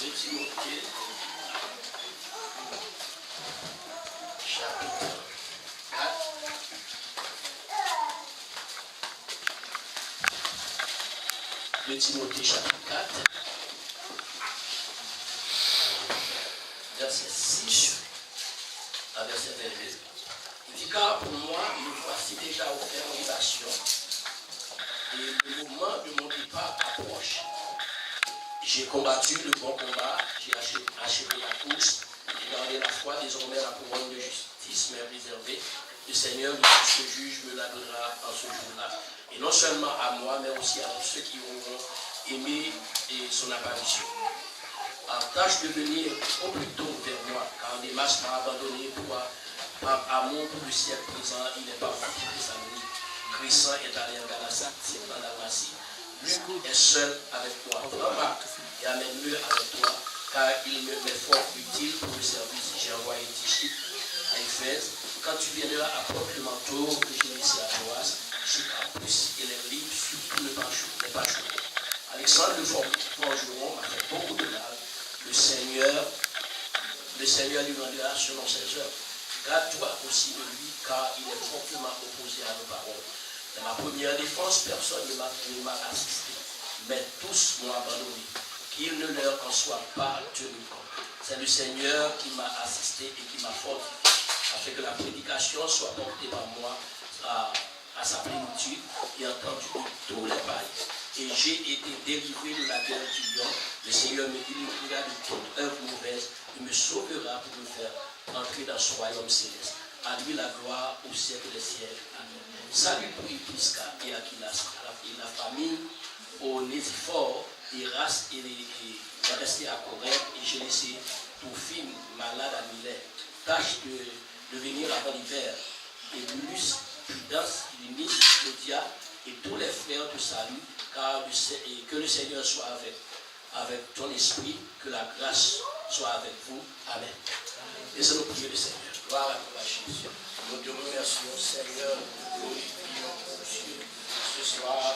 2 Timothée, chapitre 4. 2 Timothée, chapitre 4, verset 6 à verset 22. Il dit, car pour moi, me voici déjà offert en libation, et le moment de mon départ approche. J'ai combattu le bon combat, j'ai achevé la course, j'ai gardé la foi, désormais la couronne de justice m'est réservée. Le Seigneur, le juste juge, me la donnera en ce jour-là. Et non seulement à moi, mais aussi à tous ceux qui auront aimé son apparition. Tâche de venir au plus tôt vers moi, car des masses m'ont abandonné par amour pour le siècle présent. Il est parti de Thessalonique. Crescent est allé en Galatie, dans la Dalmatie. Luc est seul avec toi. Prends Marc et amène-le avec toi, car il m'est fort utile pour le service. J'ai envoyé Tychicus à Éphèse. Quand tu viendras, apporte le manteau que j'ai laissé à Troas, chez Carpus, et les livres, surtout les parchemins. Alexandre le forgeron m'a fait beaucoup de mal. Le Seigneur lui rendra selon ses œuvres. Garde-toi aussi de lui, car il est fortement opposé à nos paroles. Dans ma première défense, personne ne m'a assisté, mais tous m'ont abandonné. Qu'il ne leur en soit pas tenu compte. C'est le Seigneur qui m'a assisté et qui m'a fortifié, afin que la prédication soit portée par moi à sa plénitude et entendue de tous les pays. Et j'ai été délivré de la guerre du lion. Le Seigneur me délivrera de toute œuvre mauvaise. Il me sauvera pour me faire entrer dans son royaume céleste. À lui la gloire au siècle des siècles. Amen. Salut pour Prisca et Aquilas et la famille Onésiphore et Race et est resté à Corinthe, et j'ai laissé Trophime malade à Milet. Tâche de venir avant l'hiver. Et Lulus, Prudence, Linis, Claudia et tous les frères te saluent, et que le Seigneur soit avec ton esprit, que la grâce soit avec vous. Amen. Laissez-nous prier le Seigneur. Gloire à toi, Jésus. Nous te remercions, Seigneur, nous prions pour Dieu ce soir.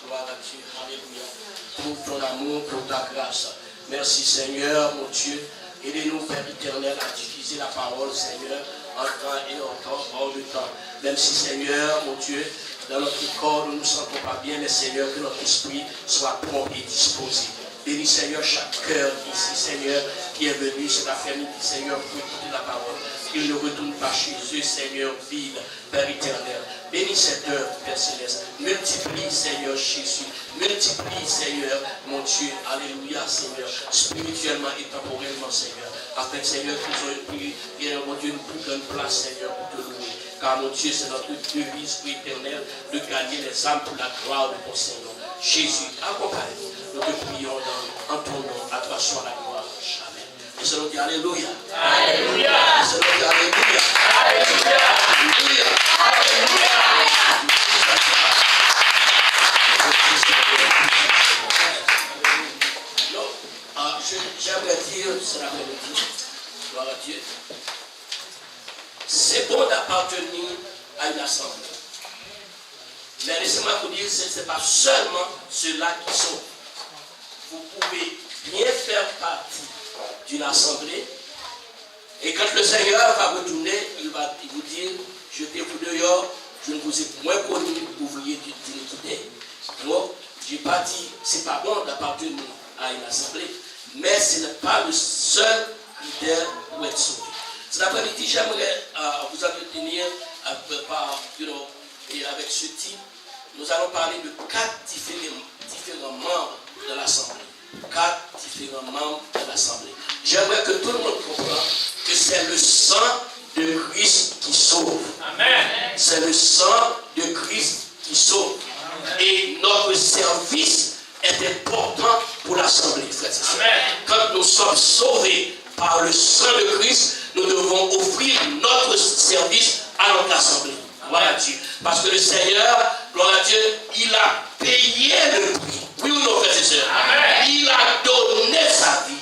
Gloire à Dieu. Alléluia. Pour ton amour, pour ta grâce. Merci, Seigneur, mon Dieu. Aidez-nous, Père éternel, à diffuser la parole, Seigneur, en temps et en temps, hors de temps. Même si, Seigneur, mon Dieu, dans notre corps, nous ne nous sentons pas bien, mais Seigneur, que notre esprit soit prompt et disposé. Bénis, Seigneur, chaque cœur ici, Seigneur, qui est venu cet après-midi, Seigneur, pour écouter la parole. Qu'il ne retourne pas chez eux, Seigneur, vide, Père éternel. Bénis cette œuvre, Père céleste. Multiplie, Seigneur Jésus. Multiplie, Seigneur, mon Dieu. Alléluia, Seigneur. Spirituellement et temporellement, Seigneur. Afin, Seigneur, qu'ils aient, mon Dieu, une plus grande place, Seigneur, pour te louer. Car, mon Dieu, c'est notre devise éternelle de gagner les âmes pour la gloire de ton Seigneur. Jésus, accompagne-nous. Nous te prions en ton nom. À toi soit la gloire. Amen. Et c'est nous dit Alléluia. Alléluia. Et c'est nous dit Alléluia. Alléluia. Alléluia. Alléluia. J'aimerais dire, c'est l'après-midi, gloire à Dieu, c'est bon d'appartenir à une assemblée. Mais laissez-moi vous dire, ce n'est pas seulement ceux-là qui sont. Vous pouvez bien faire partie d'une assemblée, et quand le Seigneur va retourner, il va vous dire, jetez-vous dehors, je ne vous ai point connu, ouvrier d'iniquité. Donc, je n'ai pas dit, c'est pas bon d'appartenir à une assemblée, mais ce n'est pas le seul critère pour être sauvé. Cet après-midi, j'aimerais vous entretenir et avec ce titre. Nous allons parler de 4 différents membres de l'Assemblée. 4 différents membres de l'Assemblée. J'aimerais que tout le monde comprenne que c'est le sang de Christ qui sauve. Amen. C'est le sang de Christ qui sauve. Amen. Et notre service est important pour l'Assemblée. Quand nous sommes sauvés par le sang de Christ, nous devons offrir notre service à notre Assemblée. Gloire à Dieu. Parce que le Seigneur, gloire à Dieu, il a payé le prix. Oui ou non, frères et sœurs? Il a donné sa vie.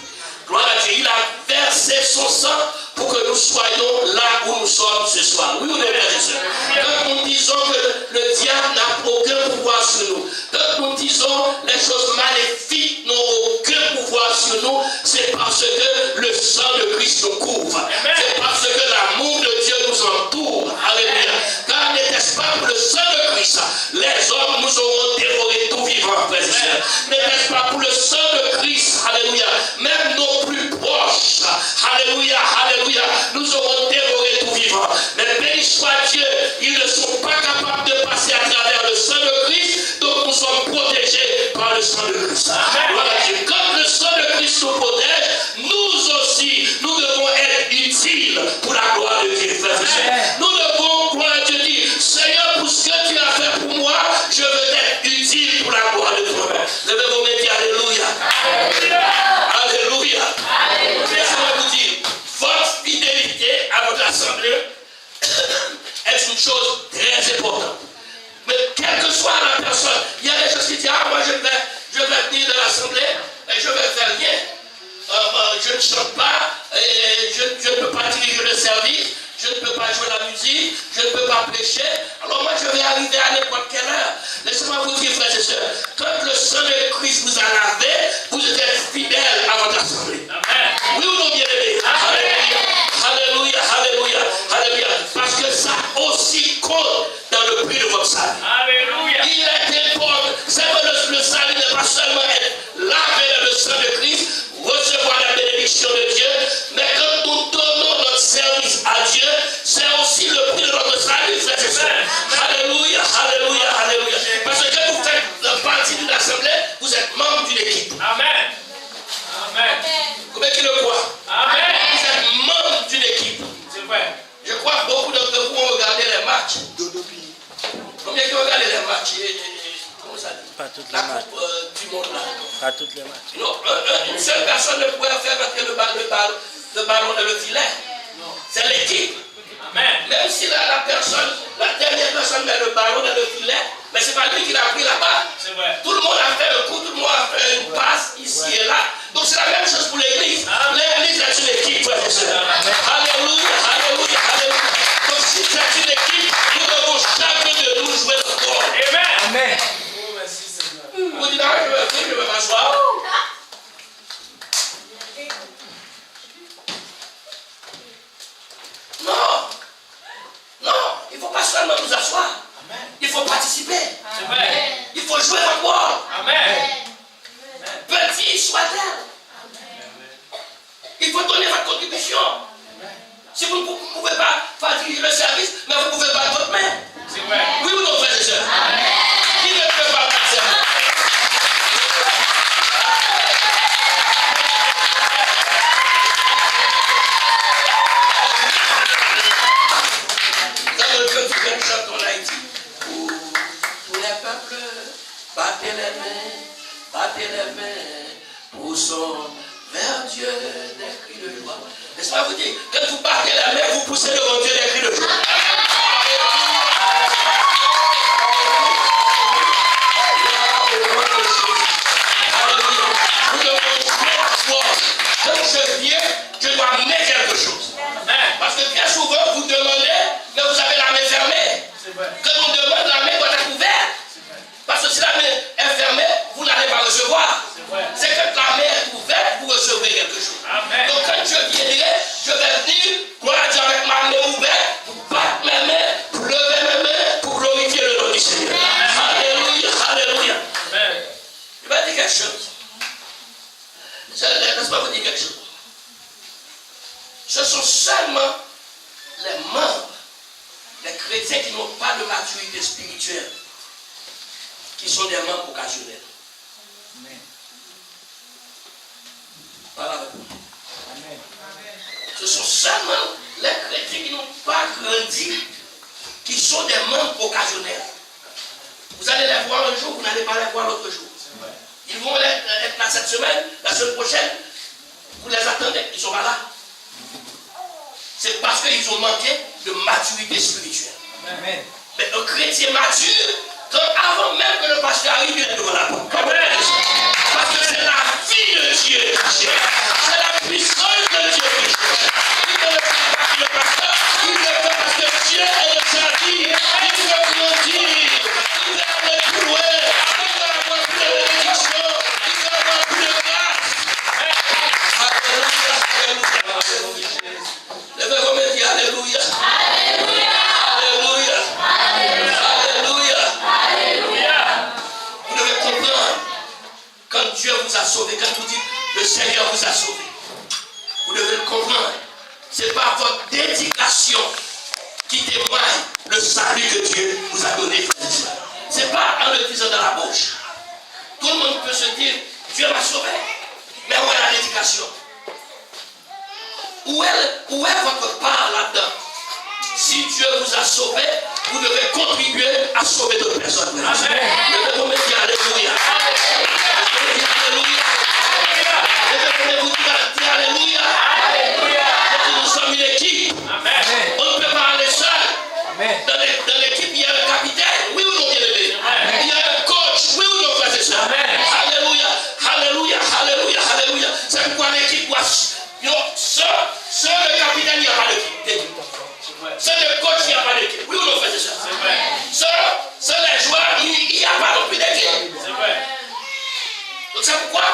Gloire à Dieu. Il a versé son sang pour que nous soyons là où nous sommes ce soir. Oui ou non, frères et sœurs? Quand nous disons que le diable n'a aucun pouvoir sur nous, quand nous disons les choses maléfiques n'ont aucun pouvoir sur nous, c'est êtes fidèles à votre assemblée. Oui ou non, bien-aimés? Alléluia, alléluia, alléluia. Parce que ça aussi compte dans le prix de votre salut. Alléluia. Il est important. C'est que le salut n'est pas seulement être lavé dans le sang de Christ, recevoir la bénédiction de Dieu, mais quand nous donnons notre service à Dieu, c'est aussi le prix de notre salut, frères et sœurs. Alléluia, alléluia, alléluia. Parce que quand vous faites partie d'une assemblée, vous êtes membre d'une équipe. Amen. Amen. Combien qui le croient? Amen. Vous êtes membre d'une équipe. C'est vrai. Je crois que beaucoup d'entre vous ont regardé les matchs. Combien qui ont regardé les matchs? Comment ça dit? Pas toutes les la matchs. coupe du monde là. Pas toutes les matchs. Non, une seule personne ne pouvait faire rentrer le ballon dans le filet. C'est l'équipe. Amen. Même si la dernière personne met le ballon dans le filet, mais c'est pas lui qui l'a pris là-bas. C'est vrai. Tout le monde a fait un coup, tout le monde a fait une passe ici et là. Donc c'est la même chose pour l'église. L'église est une équipe, frères et sœurs. Alléluia, alléluia, alléluia. Donc si c'est une équipe, nous devons chacun de nous jouer notre rôle. Amen. Amen. Vous dites, je vais m'asseoir. Non, non, il ne faut pas seulement nous asseoir. Il faut participer. Amen. Il faut jouer votre rôle. Amen. Petit soit-elle. Il faut donner votre contribution. Si vous ne pouvez pas faire le service, mais vous pouvez battre votre main. C'est vrai. Oui ou non, frères et sœurs? Qui ne peut pas battre sa main? Chantons Haïti. Tous les peuples, battez les mains, poussons vers Dieu des cris de joie. N'est-ce pas vous dire, quand vous battez la main, vous poussez devant Dieu des cris de joie. Vous devez quand je viens, je dois amener quelque chose. Parce que bien souvent, vous demandez, mais vous avez la main fermée. Quand on demande, la main doit être ouverte. Parce que si la main est fermée, vous n'allez pas recevoir. C'est quand la main est ouverte, vous recevrez quelque chose. Amen. Donc quand je viendrai, je vais venir, moi, avec ma main ouverte, pour battre mes mains, pour lever mes mains, pour glorifier le nom du Seigneur. Alléluia, alléluia. Amen. Je vais dire quelque chose. Laisse pas vous dire quelque chose. Ce sont seulement les membres, les chrétiens qui n'ont pas de maturité spirituelle, qui sont des membres occasionnels. Amen. Voilà. Amen. Ce sont seulement les chrétiens qui n'ont pas grandi, qui sont des membres occasionnels. Vous allez les voir un jour, vous n'allez pas les voir l'autre jour. Ils vont être là cette semaine, la semaine prochaine, vous les attendez, ils ne sont pas là. C'est parce qu'ils ont manqué de maturité spirituelle. Amen. Mais un chrétien mature, avant même que le pasteur arrive, il est devant la porte. Parce que c'est la vie de Dieu. C'est la puissance de Dieu. Il ne le fait pas pour le pasteur, il le fait parce que Dieu est de sa vie. Il veut grandir, il veut aller plus loin, il veut avoir plus de bénédiction, il veut avoir plus de grâce. Alléluia. Levez vos mains et dites Alléluia. Alléluia. Alléluia. Alléluia. Alléluia. Vous devez comprendre, quand Dieu vous a sauvé, quand vous dites le Seigneur vous a sauvé, vous devez le comprendre. Ce n'est pas votre dédication qui témoigne le salut que Dieu vous a donné. Ce n'est pas en le disant dans la bouche. Tout le monde peut se dire Dieu m'a sauvé, mais où est la dédication? Où est votre part là-dedans? Si Dieu vous a sauvé, vous devez contribuer à sauver d'autres personnes. Amen. Je vais vous dire Alléluia. Alléluia. Je vais vous dire Alléluia. Alléluia. Nous sommes une équipe. Amen. On ne peut pas aller seul. Amen. Dans l'équipe, il y a un capitaine. Oui ou non, bien-aimé? Il y a un coach. Oui ou non, frères et sœurs? Alléluia. Alléluia. Alléluia. Alléluia. C'est pourquoi l'équipe doit. Seul le capitaine, il n'y a pas d'équipe. Seul le coach, il n'y a pas d'équipe. Oui ou non, frères et sœurs? Seul les joueurs, il n'y a pas non plus d'équipe. C'est vrai. Donc c'est pourquoi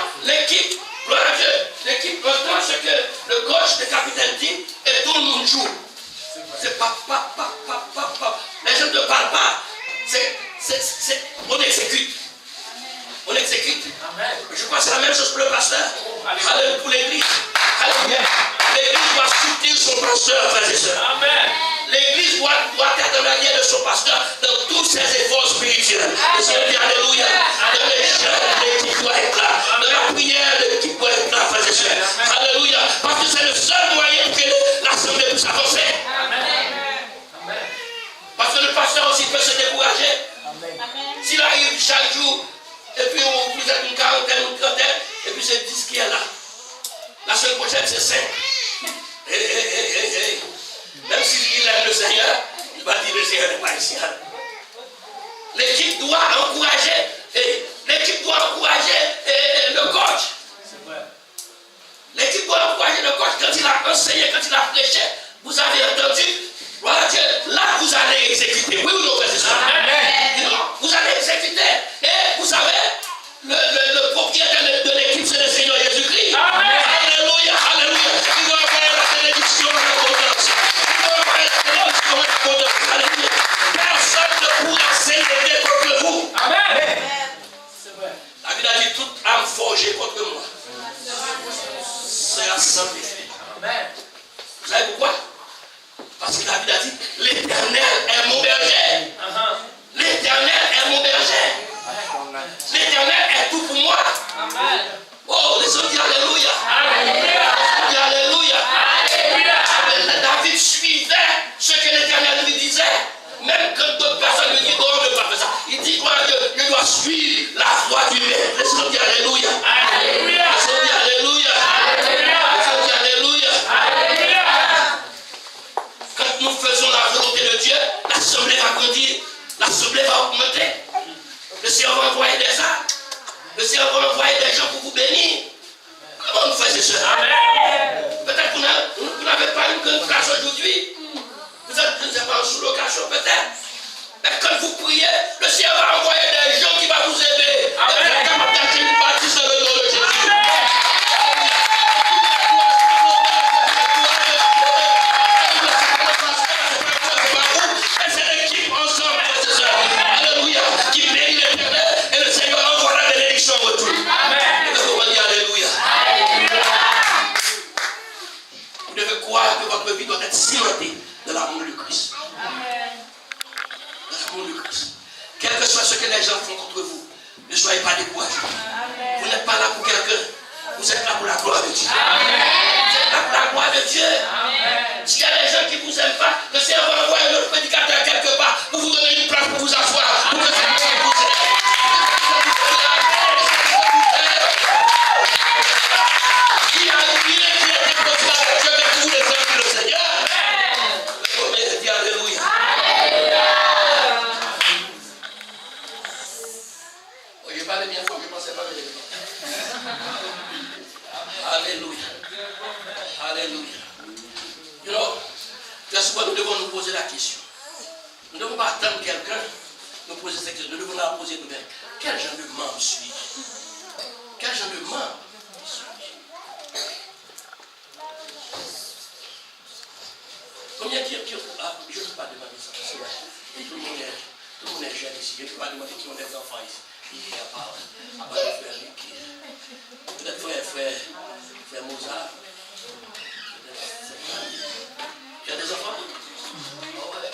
que le coach de capitaine dit et tout le monde joue. C'est pas. Les gens ne parlent pas. On exécute. On exécute. Amen. Je crois que c'est la même chose pour le pasteur. Alléluia pour l'église. Alléluia. L'église doit soutenir son pasteur, frères et sœurs. Amen. L'église doit être en arrière de son pasteur dans tous ses efforts spirituels. Le Seigneur dit Alléluia. Dans les jeûnes, l'équipe doit être là. Dans la prière, l'équipe doit être là, frères et sœurs. Alléluia. Parce que c'est le seul moyen que l'assemblée puisse avancer. Amen. Parce que le pasteur aussi peut se décourager. S'il arrive chaque jour, et puis vous êtes une quarantaine, une trentaine, et puis c'est 10 qui est là. La semaine prochaine, c'est 5. Même s'il aime le Seigneur, il va dire le Seigneur n'est pas ici. L'équipe doit encourager, le coach. L'équipe doit encourager le coach quand il a enseigné, quand il a prêché. Vous avez entendu, voilà que là vous allez exécuter. Oui ou non, frère, c'est ça? Vous allez exécuter. Et vous savez, le propriétaire de l'équipe, c'est le Seigneur Jésus-Christ. Alléluia, alléluia. Il doit avoir la bénédiction et l'abondance. Il doit avoir la bénédiction et l'abondance. Alléluia. Personne ne pourra s'élever contre vous. Amen. C'est vrai. La Bible a dit toute âme forgée contre moi sera sans effet. Amen. Vous savez pourquoi? Parce que la Bible a dit l'Éternel est mon berger. L'Éternel est mon berger. L'Éternel est tout pour moi. Amen. Oh, les autres disent Alléluia. Alléluia. Alléluia. Alléluia. David suivait ce que l'Éternel lui disait. Même quand d'autres personnes lui disent non, ne pas faire ça. Il dit quoi? Je dois suivre la voie du maître. Les autres disent Alléluia. Alléluia. Les autres disent Alléluia. Alléluia. Les autres disent Alléluia. Alléluia. Quand nous faisons la volonté de Dieu, l'assemblée va grandir, l'assemblée va augmenter. Le Seigneur va envoyer des âmes. Le Seigneur va envoyer des gens pour vous bénir. Comment nous faisons cela? Peut-être que vous n'avez pas une grande place aujourd'hui. Vous êtes pas en sous-location peut-être. Mais quand vous priez, le Seigneur va envoyer des gens qui vont vous aider. Amen. Comme une baptiste dans le nom de Jésus. C'est l'équipe ensemble, Alléluia, qui bénit l'Éternel et le Seigneur envoie la bénédiction en retour. Amen. Alléluia. Vous devez croire que votre vie doit être cimentée de l'amour du Christ. De l'amour du Christ. Quel que soit ce que les gens font contre vous, ne soyez pas découragés. Vous n'êtes pas là pour quelqu'un. Vous êtes là pour la gloire de Dieu. Vous êtes là pour la gloire de Dieu. S'il y a des gens qui ne vous aiment pas, le Seigneur va envoyer un autre prédicateur quelque part pour vous donner une place pour vous asseoir. Pour que ça vous aide. Il a oublié qu'il était possible avec Dieu, mais vous les aimez le Seigneur. Combien dit Alléluia. Je parlais bien fort, je ne pensais pas que Alléluia. Alléluia. You know, très souvent nous devons nous poser la question. Nous ne devons pas attendre quelqu'un nous poser cette question. Nous devons la poser nous-mêmes. Quel genre de membre suis-je? Quel genre de membre suis-je? Combien qui je ne peux pas demander ça. Et tout le monde est jeune ici. Je ne peux pas demander qui ont des enfants ici. Il y a pas de frère Luc. Peut-être frère Mozart. Il y a des enfants. Oh ouais.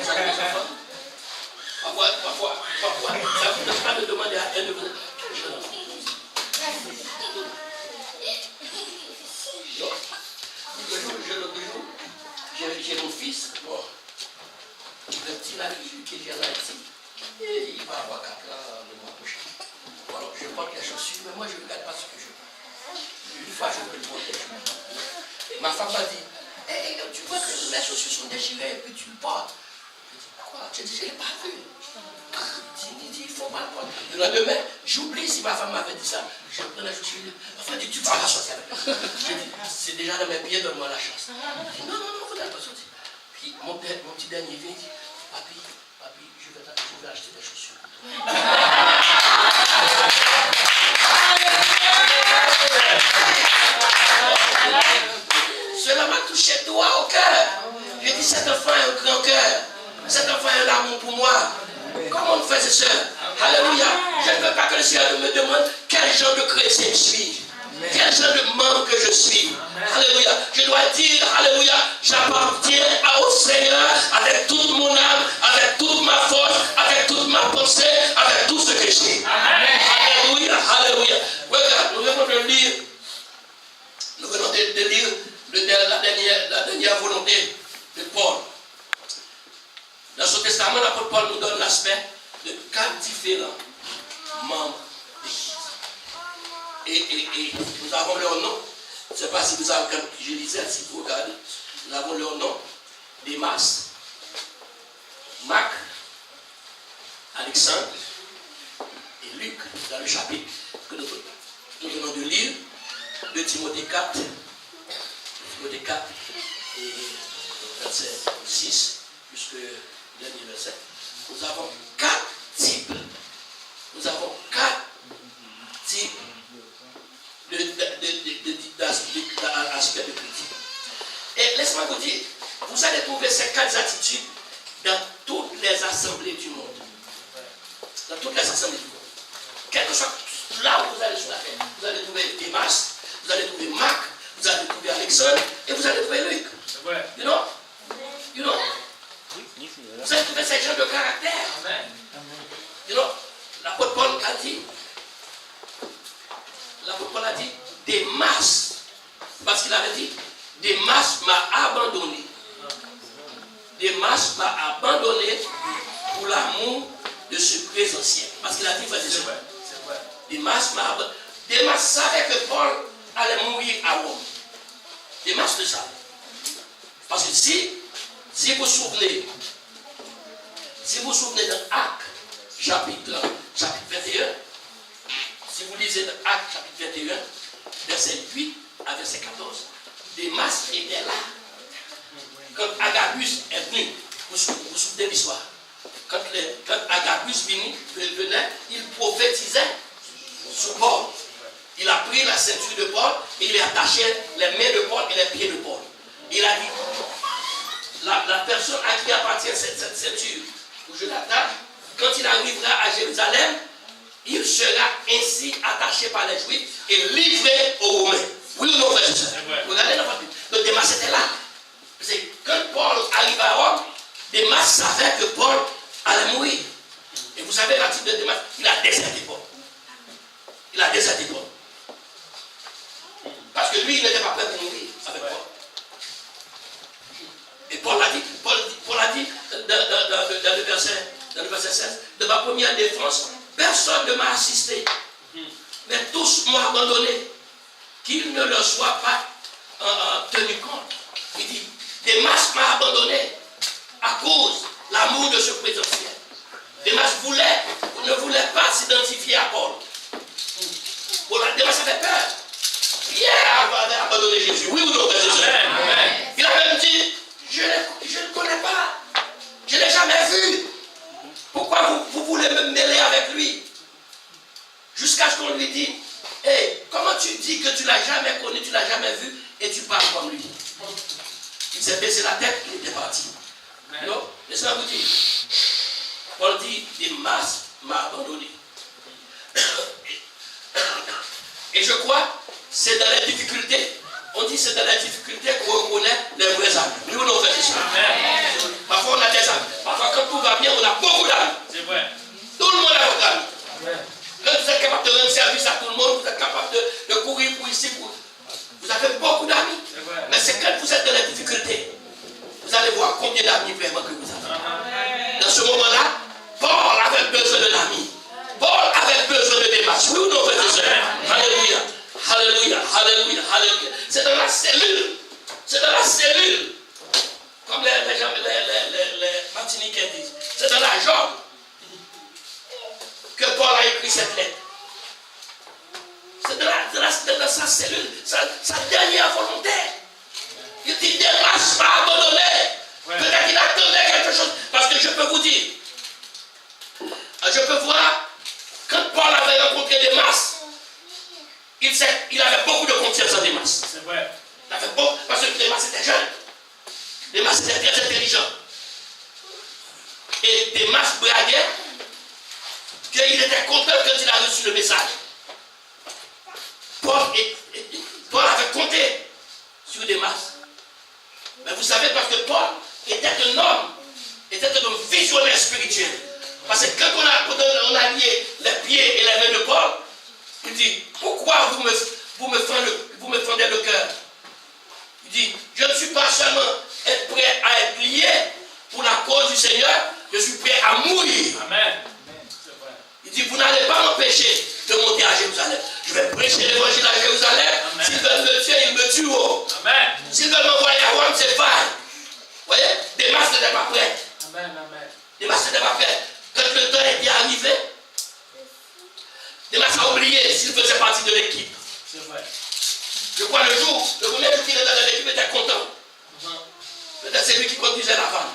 Vous avez des enfants. Parfois, ça ne vous donne pas de demander à un de vous. J'ai mon fils, bon, le petit là qui vient là ici, et il va avoir 4 ans le mois prochain. Alors je porte les chaussures, mais moi je ne regarde pas ce que je veux. Une fois je peux le porter. Ma femme m'a dit, hey, tu vois que mes chaussures sont déchirées et puis tu le portes. Je dis, quoi? J'ai dit, je ne l'ai pas vu. Il dit, il faut pas le porter. Le lendemain, j'oublie si ma femme m'avait dit ça. Je prends la chaussure, enfin, dit, tu vas la sortir avec moi. Je dis, c'est déjà dans mes pieds, donne-moi la chance. Il dit, non, vous n'allez pas sortir. Puis mon petit dernier vient, il dit, papi, je vais acheter des chaussures. touché droit au cœur. J'ai dit, cet enfant a un grand cœur. Cet enfant a l'amour pour moi. Comment on fait, c'est ça? Alléluia. Je ne veux pas que le Seigneur me demande quel genre de chrétien je suis. Quel genre de membre que je suis. Alléluia. Je dois dire, alléluia, j'appartiens au Seigneur avec toute mon âme, avec toute ma force, avec toute ma pensée, avec tout ce que j'ai. Alléluia, alléluia. Regarde, nous venons de lire, la dernière volonté de Paul. Dans ce testament, l'apôtre Paul nous donne l'aspect de 4 différents membres d'église. Et nous avons leur nom. Je ne sais pas si vous avez, quand je lisais, si vous regardez, nous avons leur nom. Démas, Marc, Alexandre et Luc, dans le chapitre que nous venons de lire, de Timothée 4, et verset 6, jusqu'au dernier verset. Nous avons 4 types. Nous avons 4 types d'aspects de critique. Et laisse-moi vous dire, vous allez trouver ces 4 attitudes dans toutes les assemblées du monde. Dans toutes les assemblées du monde. Quel que soit là où vous allez sur la terre, vous allez trouver Démas, vous allez trouver Marc, vous allez trouver Alexandre et vous allez trouver Luc. You know? Vous allez trouver ces gens de caractère. You know? L'apôtre Paul a dit, Démas, parce qu'il avait dit, Démas m'a abandonné. Démas m'a abandonné pour l'amour de ce présentiel. Parce qu'il a dit, c'est vrai. Démas m'a abandonné. Démas savait que Paul allait mourir à Rome. Démas le savait. Parce que si vous vous souvenez dans Actes, chapitre 21, si vous lisez dans Actes, chapitre 21, verset 8 à verset 14, Démas était là. Quand Agabus est venu, vous vous souvenez de l'histoire. Quand Agabus venait, il prophétisait sur Paul. Il a pris la ceinture de Paul et il a attaché les mains de Paul et les pieds de Paul. Il a dit, la personne à qui appartient cette ceinture, où je l'attache, quand il arrivera à Jérusalem, il sera ainsi attaché par les Juifs et livré aux Romains. Oui ou non, frère? Regardez la partie. Donc Démas était là. Parce que quand Paul arrive à Rome, Démas savait que Paul allait mourir. Et vous savez, l'attitude de Démas, il a déserté Paul. Parce que lui, il n'était pas prêt pour mourir avec Paul. Et Paul a dit dans le verset 16, de ma première défense, personne ne m'a assisté. Mais tous m'ont abandonné. Qu'il ne leur soit pas tenu compte. Il dit, Démas m'a abandonné à cause de l'amour de ce présentiel. Démas ne voulait pas s'identifier à Paul. Démas avait peur. Pierre avait abandonné Jésus. Oui ou non, Jésus? Il a même dit, je ne connais pas. Je ne l'ai jamais vu. Pourquoi vous voulez me mêler avec lui? Jusqu'à ce qu'on lui dise, hey, comment tu dis que tu ne l'as jamais connu, tu ne l'as jamais vu, et tu parles comme lui? Il s'est baissé la tête, il était parti. Non? Laissez-moi vous dire. Paul dit, Démas m'a abandonné. Et je crois, c'est dans les difficultés. On dit c'est dans les difficultés qu'on reconnaît les vrais amis. Nous, on fait ça. Parfois, on a des amis. Parfois, quand tout va bien, on a beaucoup d'amis. C'est vrai. Tout le monde a votre ami. Quand vous êtes capable de rendre service à tout le monde, vous êtes capable de courir pour ici. Vous avez beaucoup d'amis. Mais c'est quand vous êtes dans les difficultés. Vous allez voir combien d'amis vraiment que vous avez. Dans ce moment-là, Paul avait besoin de l'ami. Paul avait besoin de Démas. Oui ou non, frères et sœurs? Alléluia. Alléluia, alléluia, alléluia. C'est dans la cellule. C'est dans la cellule. Comme les Martiniquais disent. C'est dans la jambe que Paul a écrit cette lettre. C'est dans sa cellule, sa dernière volonté. Il dit, Démas m'a abandonné. Peut-être qu'il attendait quelque chose. Parce que je peux vous dire, je peux voir, quand Paul avait rencontré Démas, il avait beaucoup de confiance en Démas. C'est vrai. Il fait bon, parce que Démas était jeune. Démas était très intelligent. Et Démas braguait qu'il était content quand il a reçu le message. Paul avait compté sur Démas. Mais vous savez, parce que Paul était un homme visionnaire spirituel. Parce que quand on a lié les pieds et les mains de Paul, il dit, pourquoi vous me fendez le cœur? Il dit, je ne suis pas seulement prêt à être lié pour la cause du Seigneur, je suis prêt à mourir. Amen. Il dit, vous n'allez pas m'empêcher de monter à Jérusalem. Je vais prêcher l'évangile à Jérusalem. S'ils veulent me tuer, ils me tueront. S'ils veulent m'envoyer à Rome, c'est pareil. Vous voyez, Démas n'était pas prêt. Démas n'était pas prêt. Quand le temps était arrivé, Démas a oublié s'il faisait partie de l'équipe. C'est vrai. Je crois le premier jour qu'il était dans l'équipe, il était content. Peut-être c'est lui qui conduisait la vanne.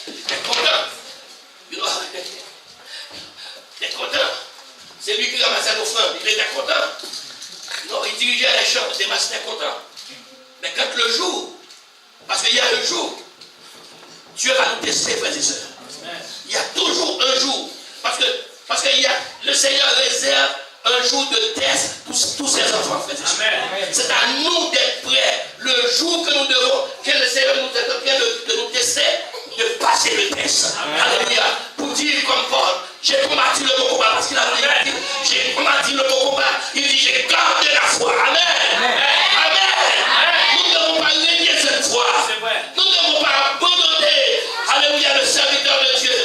Il était content. Il était content. C'est lui qui ramassait l'offrande. Il était content. Il dirigeait les champs. Démas était content. Mais quand le jour, parce qu'il y a un jour, Dieu va nous tester, frères et sœurs. Il y a toujours un jour. Parce que le Seigneur réserve un jour de test pour tous ses enfants, frères et sœurs. C'est à nous d'être prêts. Le jour que nous devons, que le Seigneur nous est en train de nous tester, de passer le test. Alléluia. Pour dire comme Paul, j'ai combattu le bon combat. Parce qu'il a dit, j'ai combattu le bon combat. Il dit, j'ai gardé la foi. Amen. Nous ne devons pas régner cette foi. Nous ne devons pas abandonner, alléluia, le serviteur de Dieu.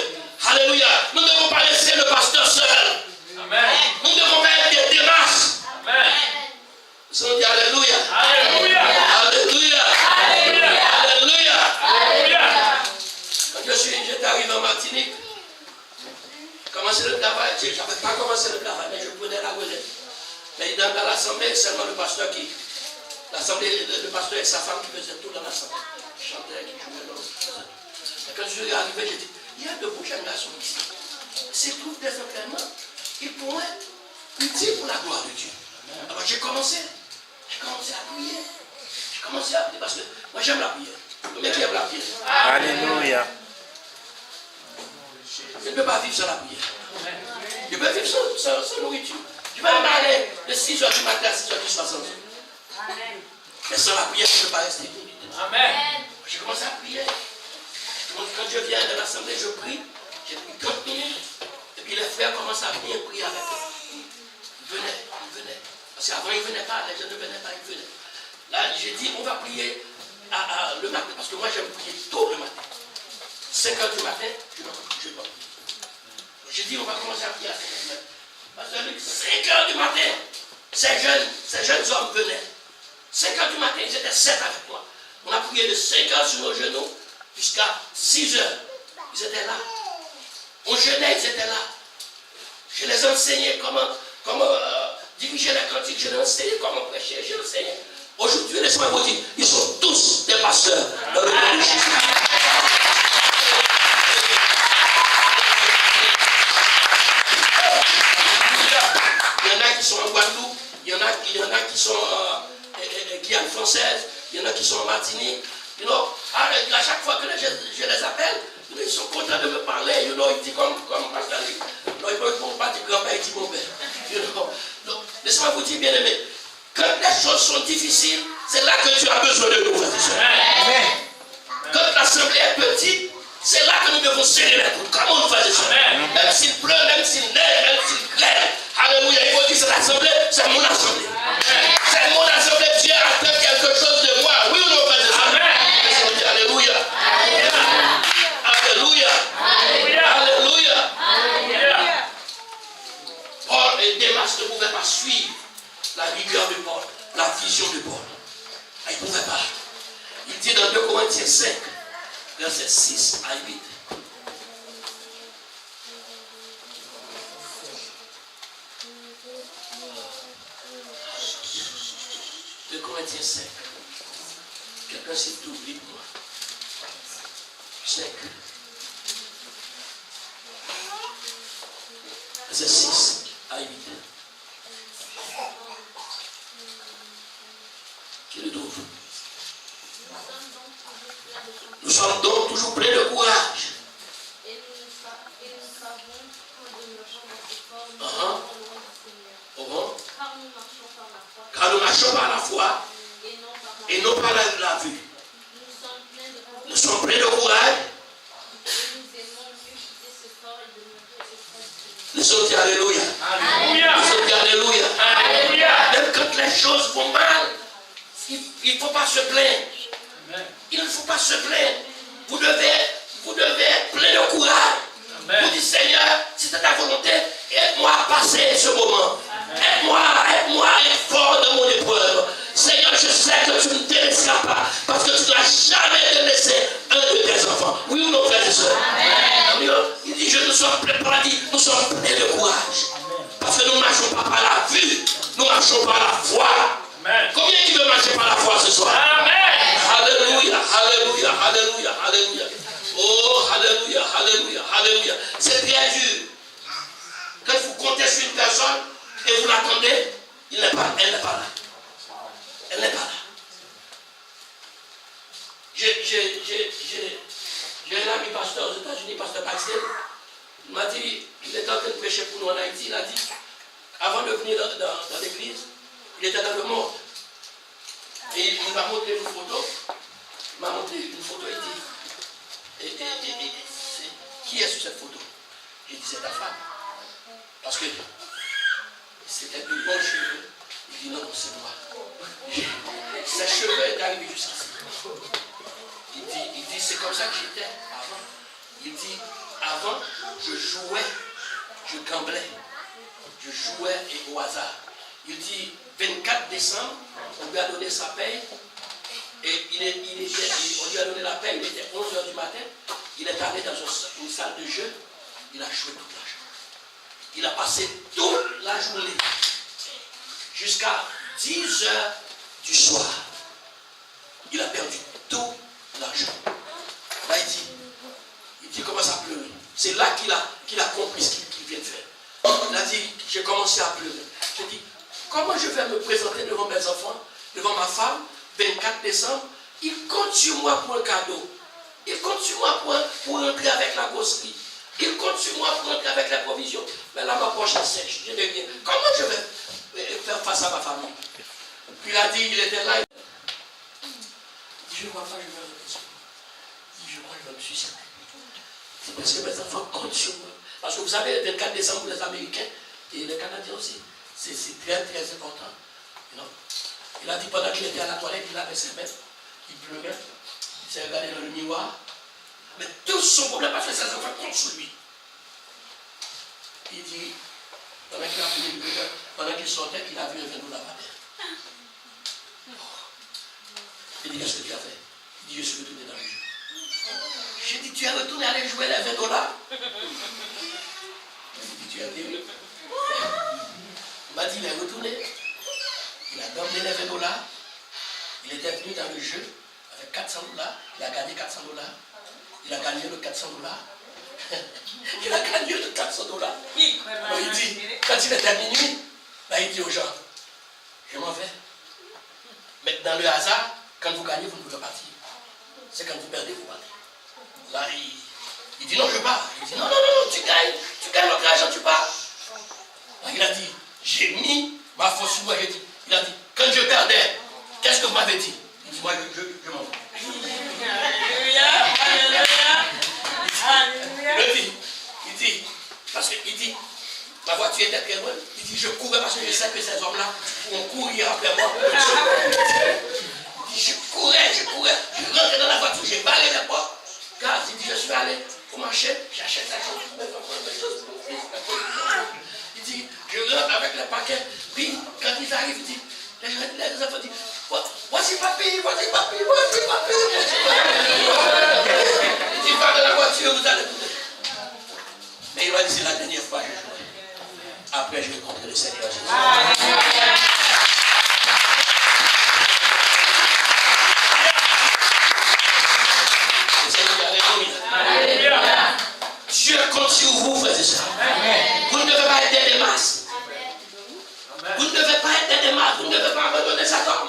Alléluia. Nous ne devons pas laisser le pasteur seul. Amen. Nous ne devons pas être des démarches. Amen. Nous allons dire alléluia. Alléluia. Alléluia. Alléluia. Alléluia. Quand j'étais arrivé en Martinique, commencé le travail, je n'avais pas commencé le travail, mais je prenais la relève. Mais dans l'assemblée, seulement le pasteur le pasteur et sa femme qui faisaient tout dans l'assemblée. Qui chantaient, qui jouaient l'autre. Et quand je suis arrivé, j'ai dit, il y a de beaux jeunes garçons ici. S'ils trouvent des entraînements, ils pourront être utiles pour la gloire de Dieu. Alors j'ai commencé à prier. Parce que moi j'aime la prière. Combien qui aime la prière? Alléluia. Je ne peux pas vivre sans la prière. Je peux vivre sans nourriture. Je peux même aller de 6h du matin à 6h du soir sans Dieu. Mais sans la prière, je ne peux pas rester. Amen. J'ai commencé à prier. Quand je viens de l'assemblée, je prie. J'ai pris 30 minutes. Et puis les frères commencent à bien prier avec eux. Ils venaient. Parce qu'avant, ils ne venaient pas. Les gens ne venaient pas, ils venaient. Là, j'ai dit, on va prier le matin. Parce que moi, j'aime prier tôt le matin. 5h du matin, je ne pas. J'ai dit, on va commencer à prier à 5h du matin. Parce que 5h du matin, ces jeunes hommes venaient. 5h du matin, ils étaient 7 avec moi. On a prié de 5h sur nos genoux jusqu'à 6h. Ils étaient là. On jeûnait, ils étaient là. Je les enseignais comment diriger la cantique. Je les enseignais comment prêcher. Je les enseignais. Aujourd'hui, laissez-moi vous dire, ils sont tous des pasteurs dans le nom de Jésus. Il y en a qui sont en Guadeloupe, il y en a qui sont en Guyane française, il y en a qui sont en Martinique. À chaque fois que je les appelle, ils sont contents de me parler. Ils disent comme Pascal. Ils ne peuvent pas dire grand-père, ils disent mon père. Laissez-moi vous dire, bien aimé, quand les choses sont difficiles, c'est là que tu as besoin de nous, frères et sœurs. Quand l'assemblée est petite, c'est là que nous devons serrer les coudes. Comme on fait ça. Même s'il pleut, même s'il neige, même s'il grêle. Alléluia. Il faut dire cette assemblée, c'est mon assemblée. C'est mon assemblée. Dieu attend quelque chose de moi. Oui ou non, frères et sœurs? Alléluia. Alléluia. Alléluia. Paul et Démas ne pouvaient pas suivre la rigueur de Paul, la vision de Paul. Ils ne pouvaient pas. Il dit dans 2 Corinthiens 5, versets 6 à 8. De Corinthiens 5. Quelqu'un s'est oublié pour moi. 5. Verset 6 à 8. Qui le trouve? Nous sommes donc toujours pleins de courage. Et nous savons que de nos jambes assez forts, nous sommes loin du Seigneur. Car nous marchons par la foi Et non par la vue. Nous sommes pleins de courage. Et nous aimons mieux quitter ce corps et demeurer auprès du Seigneur. nous sommes dit alléluia. Alléluia. Nous sommes dit alléluia. Alléluia. Même quand les choses vont mal, il ne faut pas se plaindre. Il ne faut pas se plaindre. Vous devez être plein de courage. Vous dites, Seigneur, si c'est ta volonté, aide-moi à passer ce moment. Aide-moi à être fort dans mon épreuve. Seigneur, je sais que tu ne te laisseras pas, parce que tu ne vas jamais te laisser un de tes enfants. Oui ou non, frères et sœurs? Il dit, nous sommes pleins de courage. Parce que nous ne marchons pas par la vue, nous marchons par la foi. Amen. Combien qui veut marcher par la foi ce soir? Amen. Alléluia, alléluia, alléluia, alléluia. Oh, alléluia, alléluia, alléluia. C'est très dur. Quand vous comptez sur une personne et vous l'attendez, elle n'est pas là. Elle n'est pas là. J'ai un ami pasteur aux États-Unis, pasteur Baxter. Il m'a dit, il était en train de prêcher pour nous en Haïti. Il a dit, avant de venir dans l'église, il était dans le monde. Et il m'a montré une photo. Il m'a montré une photo. Il dit, qui est sur cette photo? J'ai dit, c'est ta femme. Parce que c'était de bons cheveux. Il dit, non, c'est moi. Ses cheveux étaient arrivés jusqu'ici. Il dit, c'est comme ça que j'étais avant. Il dit, avant, je jouais, je gamblais. Je jouais et au hasard. Il dit, 24 décembre, on lui a donné sa paye. Et on lui a donné la paye, il était 11h du matin. Il est allé dans une salle de jeu. Il a joué toute la journée. Il a passé toute la journée. Jusqu'à 10h du soir. Il a perdu tout l'argent. Là, il dit, comment ça pleurer? C'est là qu'il a compris ce qu'il vient de faire. Il a dit, j'ai commencé à pleurer. J'ai dit, comment je vais me présenter devant mes enfants, devant ma femme, 24 décembre, il compte sur moi pour un cadeau. Il compte sur moi pour rentrer avec la grosserie. Il compte sur moi pour rentrer avec la provision. Mais là, ma poche est sèche. Je deviens. Comment je vais faire face à ma famille? Puis il a dit, il était là. Il dit, je ne crois pas que je vais rentrer sur moi. Il dit, je crois que je vais me suicider. C'est parce que mes enfants comptent sur moi. Parce que vous savez, le 24 décembre, les Américains et les Canadiens aussi, c'est très très important. You know? Il a dit, pendant qu'il était à la toilette, il avait ses mains, il pleurait, il s'est regardé dans le miroir. Mais tout son problème, parce que ses enfants comptent sur lui. Il dit, pendant qu'il sortait, il a vu un $20 par terre. Il dit, qu'est-ce que tu as fait? Il dit, je suis retourné dans le jeu. J'ai dit, tu es retourné aller jouer les $20? Il dit, tu es terrible. Il m'a dit, il est retourné. Il a gagné les $20. Il était venu dans le jeu avec $400. Il a gagné $400. Il a gagné le $400. Il a gagné le $400. Il dit, quand il était à minuit, là, il dit aux gens, je m'en vais. Mais dans le hasard, quand vous gagnez, vous ne pouvez pas partir. C'est quand vous perdez, vous partez. Là, il dit, non, je pars. Il dit, non, tu gagnes notre argent, tu pars. Là, il a dit, j'ai mis ma force sur moi. Il a dit, quand je perdais, qu'est-ce que vous m'avez dit? Il dit, moi, je m'en vais. Alléluia, alléluia, alléluia. Il dit, parce qu'il dit, ma voiture était très loin. Il dit, je courais parce que je sais que ces hommes-là vont courir après moi. Il dit, je courais. Je rentrais dans la voiture, j'ai barré les portes. Car il dit, je suis allé au marché, j'achète la chose pour mes enfants, mes choses pour mon fils. Il dit, je rentre avec le paquet. Puis, quand ils arrivent, il dit, les enfants disent, voici papi. Il dit, va dans la voiture, vous allez tout. Mais il va dire, c'est la dernière fois que je joue. Après, je vais rencontrer le Seigneur Jésus. Alléluia. Dieu compte sur vous, frères et sœurs. Vous ne devez pas être des masses. Vous ne devez pas être des masses. Vous ne devez pas abandonner Satan.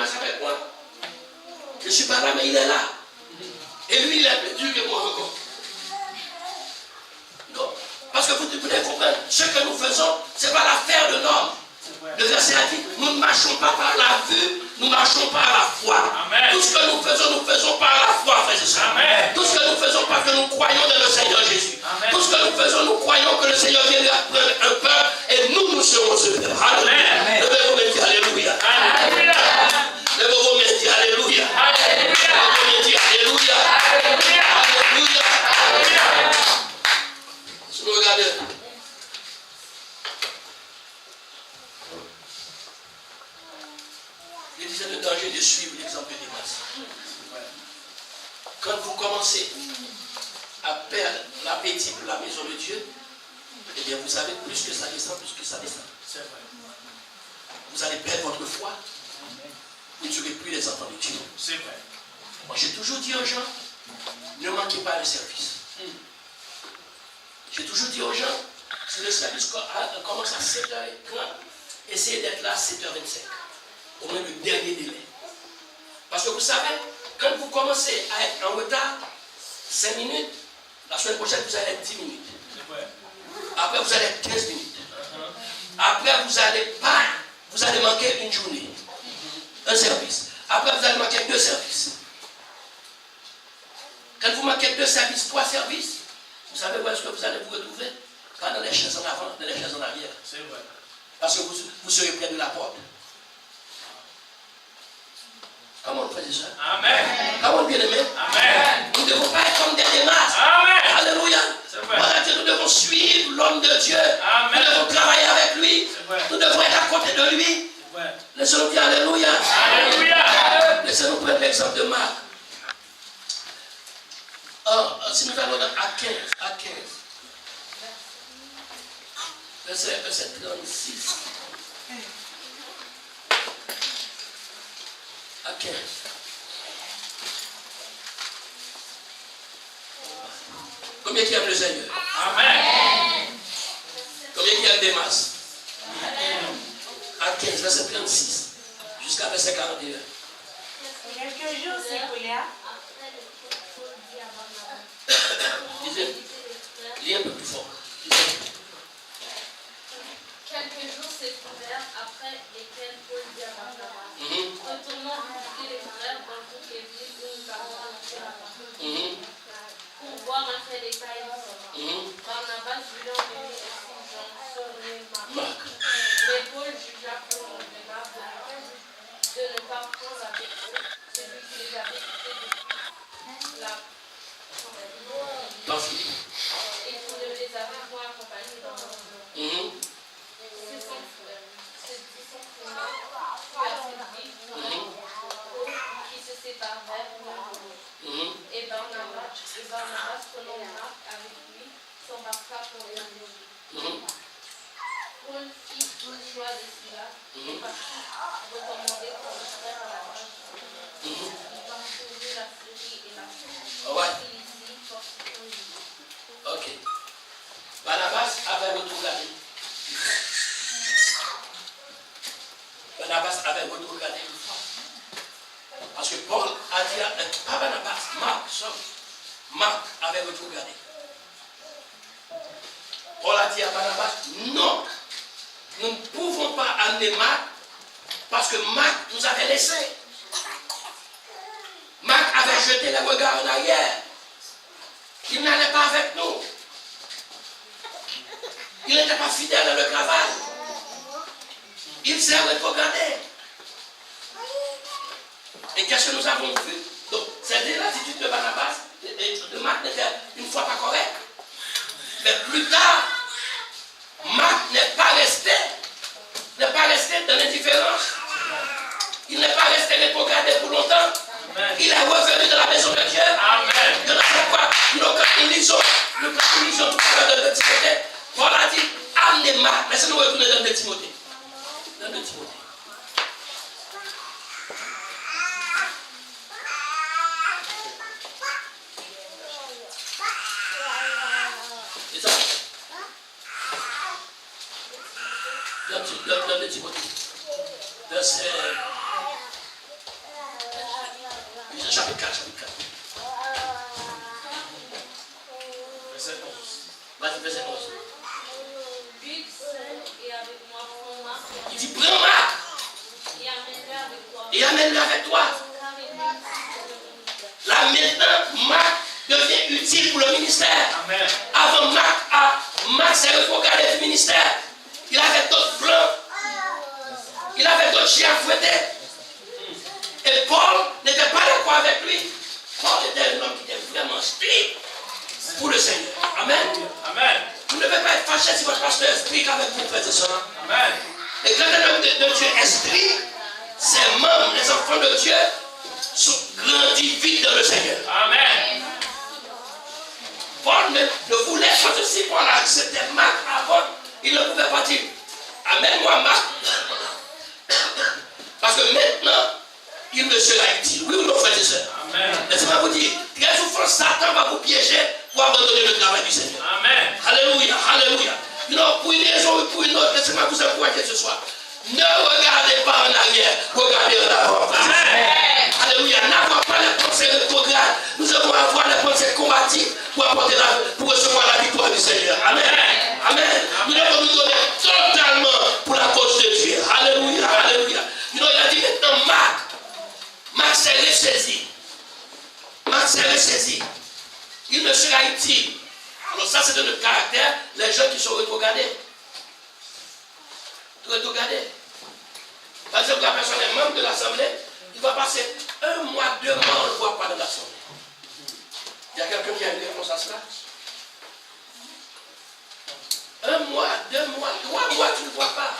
Démas avec moi. Je ne suis pas là, mais il est là. Et lui, il est plus dur que moi encore. Non. Parce que vous devez comprendre, ce que nous faisons, ce n'est pas l'affaire de l'homme. Le verset a dit, nous ne marchons pas par la vue, nous marchons par la foi. Amen. Tout ce que nous faisons par la foi, frères et sœurs. Tout ce que nous faisons parce que nous croyons dans le Seigneur Jésus. Amen. Tout ce que nous faisons, nous croyons que le Seigneur viendra prendre un peuple et nous serons ce peuple. Alléluia. Levez-vous et dites Alléluia. Alléluia. Levez-vous et dites Alléluia. Levez-vous et dites Alléluia. Alléluia. Alléluia. Si nous regardons. Je disais le danger de suivre l'exemple de Démas. Quand vous commencez à perdre l'appétit pour la maison de Dieu, eh bien vous savez, plus que ça descend, plus que ça descend. C'est vrai. Vous allez perdre votre foi. Vous ne serez plus les enfants de Dieu. C'est vrai. Moi j'ai toujours dit aux gens, ne manquez pas le service. J'ai toujours dit aux gens, si le service commence à 7h30, essayez d'être là à 7h25. Au moins le dernier délai. Parce que vous savez, quand vous commencez à être en retard, 5 minutes, la semaine prochaine vous allez être 10 minutes. Après vous allez être 15 minutes. Après vous allez manquer une journée, un service. Après vous allez manquer 2 services. Quand vous manquez 2 services, 3 services, vous savez où est-ce que vous allez vous retrouver? Pas dans les chaises en avant, dans les chaises en arrière. C'est vrai. Parce que vous serez près de la porte. Comment on fait ça? Amen. Comment bien aimé? Amen. Nous ne devons pas être comme des Démas. Amen. Alléluia. Voilà, nous devons suivre l'homme de Dieu. Amen. Nous devons travailler avec lui. Nous devons être à côté de lui. Laissez-nous dire Alléluia. Alléluia. Laissez-nous prendre l'exemple de Marc. Si nous allons à 15. Verset 36. À 15. Combien qui aiment le Seigneur? Amen. Combien qui aiment Démas? À 15, verset 36. Jusqu'à verset 41. Quelques jours s'écoulèrent. Lisez. Lisez un peu plus fort. Quelques jours s'écoulèrent après lesquels Paul dit à Barnabas, retournons visiter les frères dans toutes les villes où nous avons annoncé la parole, pour voir un fait détail ensemble. Barnabas voulant venir aussi Jean, surnommé Marc. Mais Paul jugea pour convenable de ne pas prendre avec eux celui qui les avait quittés depuis la et qui ne les avait point accompagnés dans leur nom. Qui se séparèrent et Barnabas prenant Marc avec lui s'embarqua pour les Égypte. Paul fit le choix de Silas et partit recommander comme frère à la grâce. Il parcourut la Syrie et la Cilicie fortifiant l'Église. Ok. Barnabas avait retrouvé. Barnabas avait regardé une fois. Parce que Paul a dit, pas Barnabas, Marc avait regardé. Paul a dit à Barnabas, non, nous ne pouvons pas amener Marc parce que Marc nous avait laissé. Marc avait jeté les regards en arrière. Il n'allait pas avec nous. Il n'était pas fidèle dans le travail. Il s'est rétrogradé. Et qu'est-ce que nous avons vu? Donc, c'est l'attitude de Barnabas, de Marc n'était une fois pas correcte. Mais plus tard, Marc n'est pas resté dans l'indifférence. Il n'est pas resté rétrogradé pour longtemps. Il est revenu dans la maison de Dieu. Amen. De la fois, quand nous lisons tout à l'heure de Timothée, Paul a dit, amenez Marc. Laissez-nous retourner dans 2 Timothée. Dans 2 Timothée. C'est ça. Dans 2 Timothée. Verset chapitre 4, chapitre 4. Verset 11. Vas-y, verset 11. Puis seul et avec moi, prends Marc Il dit, prends Marc et amène-le avec toi. et amène-le avec toi. Car il est utile pour le ministère. Là maintenant, Marc devient utile pour le ministère. Amen. Avant Marc s'est retrogradé du ministère. Il avait d'autres plans. Il avait d'autres chiens à fouetter. Et Paul n'était pas d'accord avec lui. Paul était un homme qui était vraiment strict pour le Seigneur. Amen. Amen. Vous ne devez pas être fâché si votre pasteur est strict avec vous, frères et sœurs. Amen. Et quand un homme de Dieu est strict, ses membres, les enfants de Dieu, sont grandis vite dans le Seigneur. Amen. Paul ne voulait pas que si Paul a accepté Marc avant, il ne pouvait pas dire amène-moi Marc. Parce que maintenant, il me sera utile. Oui ou non, frères et sœurs? Amen. Laissez-moi vous dire, très souvent, Satan va vous piéger pour abandonner le travail du Seigneur. Amen. Alléluia, alléluia. Pour une raison ou pour une autre, laissez-moi vous encourager ce soir. Ne regardez pas en arrière, regardez en avant. Amen. Alléluia. N'avoir pas les pensées rétrogrades. Nous devons avoir les pensées combatives pour recevoir la victoire du Seigneur. Amen. Amen. Nous devons nous donner totalement pour la cause de Dieu. Alléluia, alléluia. Il a dit maintenant Marc s'est ressaisi. Marc s'est ressaisi. Il me sera utile. Alors ça c'est de notre caractère, les gens qui sont rétrogradés. Rétrogradés. Par exemple, la personne est membre de l'Assemblée, il va passer 1 mois, 2 mois, on ne le voit pas dans l'Assemblée. Il y a quelqu'un qui a une réponse à cela? 1 mois, 2 mois, 3 mois, tu ne le vois pas.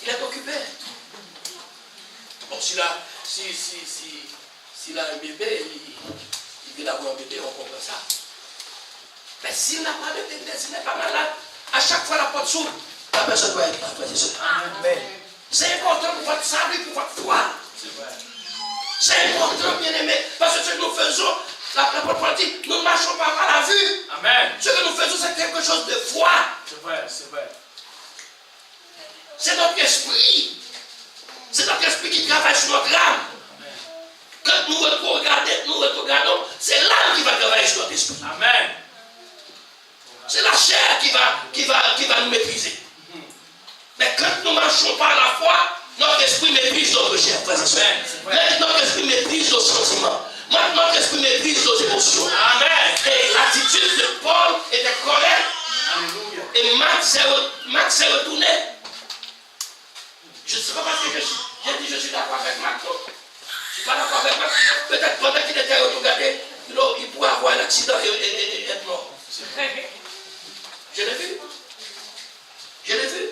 Il est occupé. Bon, s'il a un bébé, il vient d'avoir un bébé, on comprend ça. Mais s'il n'a pas de bébé, s'il n'est pas malade, à chaque fois la porte s'ouvre, la personne doit être là. Amen. C'est important pour votre salut, pour votre foi. C'est vrai. C'est important, bien aimé, parce que ce que nous faisons, l'apôtre Paul dit, nous ne marchons pas par la vue. Amen. Ce que nous faisons, c'est quelque chose de foi. C'est vrai, c'est vrai. C'est notre esprit. C'est notre esprit qui travaille sur notre âme. Quand nous regardons, c'est l'âme qui va travailler sur notre esprit. Amen. C'est la chair qui va nous mépriser. Mais quand nous marchons par la foi, notre esprit méprise notre chair. Notre esprit méprise nos sentiments. Notre esprit méprise nos émotions. Amen. Et l'attitude de Paul était correcte. Alléluia. Et Marc s'est retourné. Je ne sais pas parce que j'ai dit je suis d'accord avec Marc. Je ne suis pas d'accord avec Marc. Peut-être pendant qu'il était regardé, il pourrait avoir un accident et être mort. Je l'ai vu. Je l'ai vu.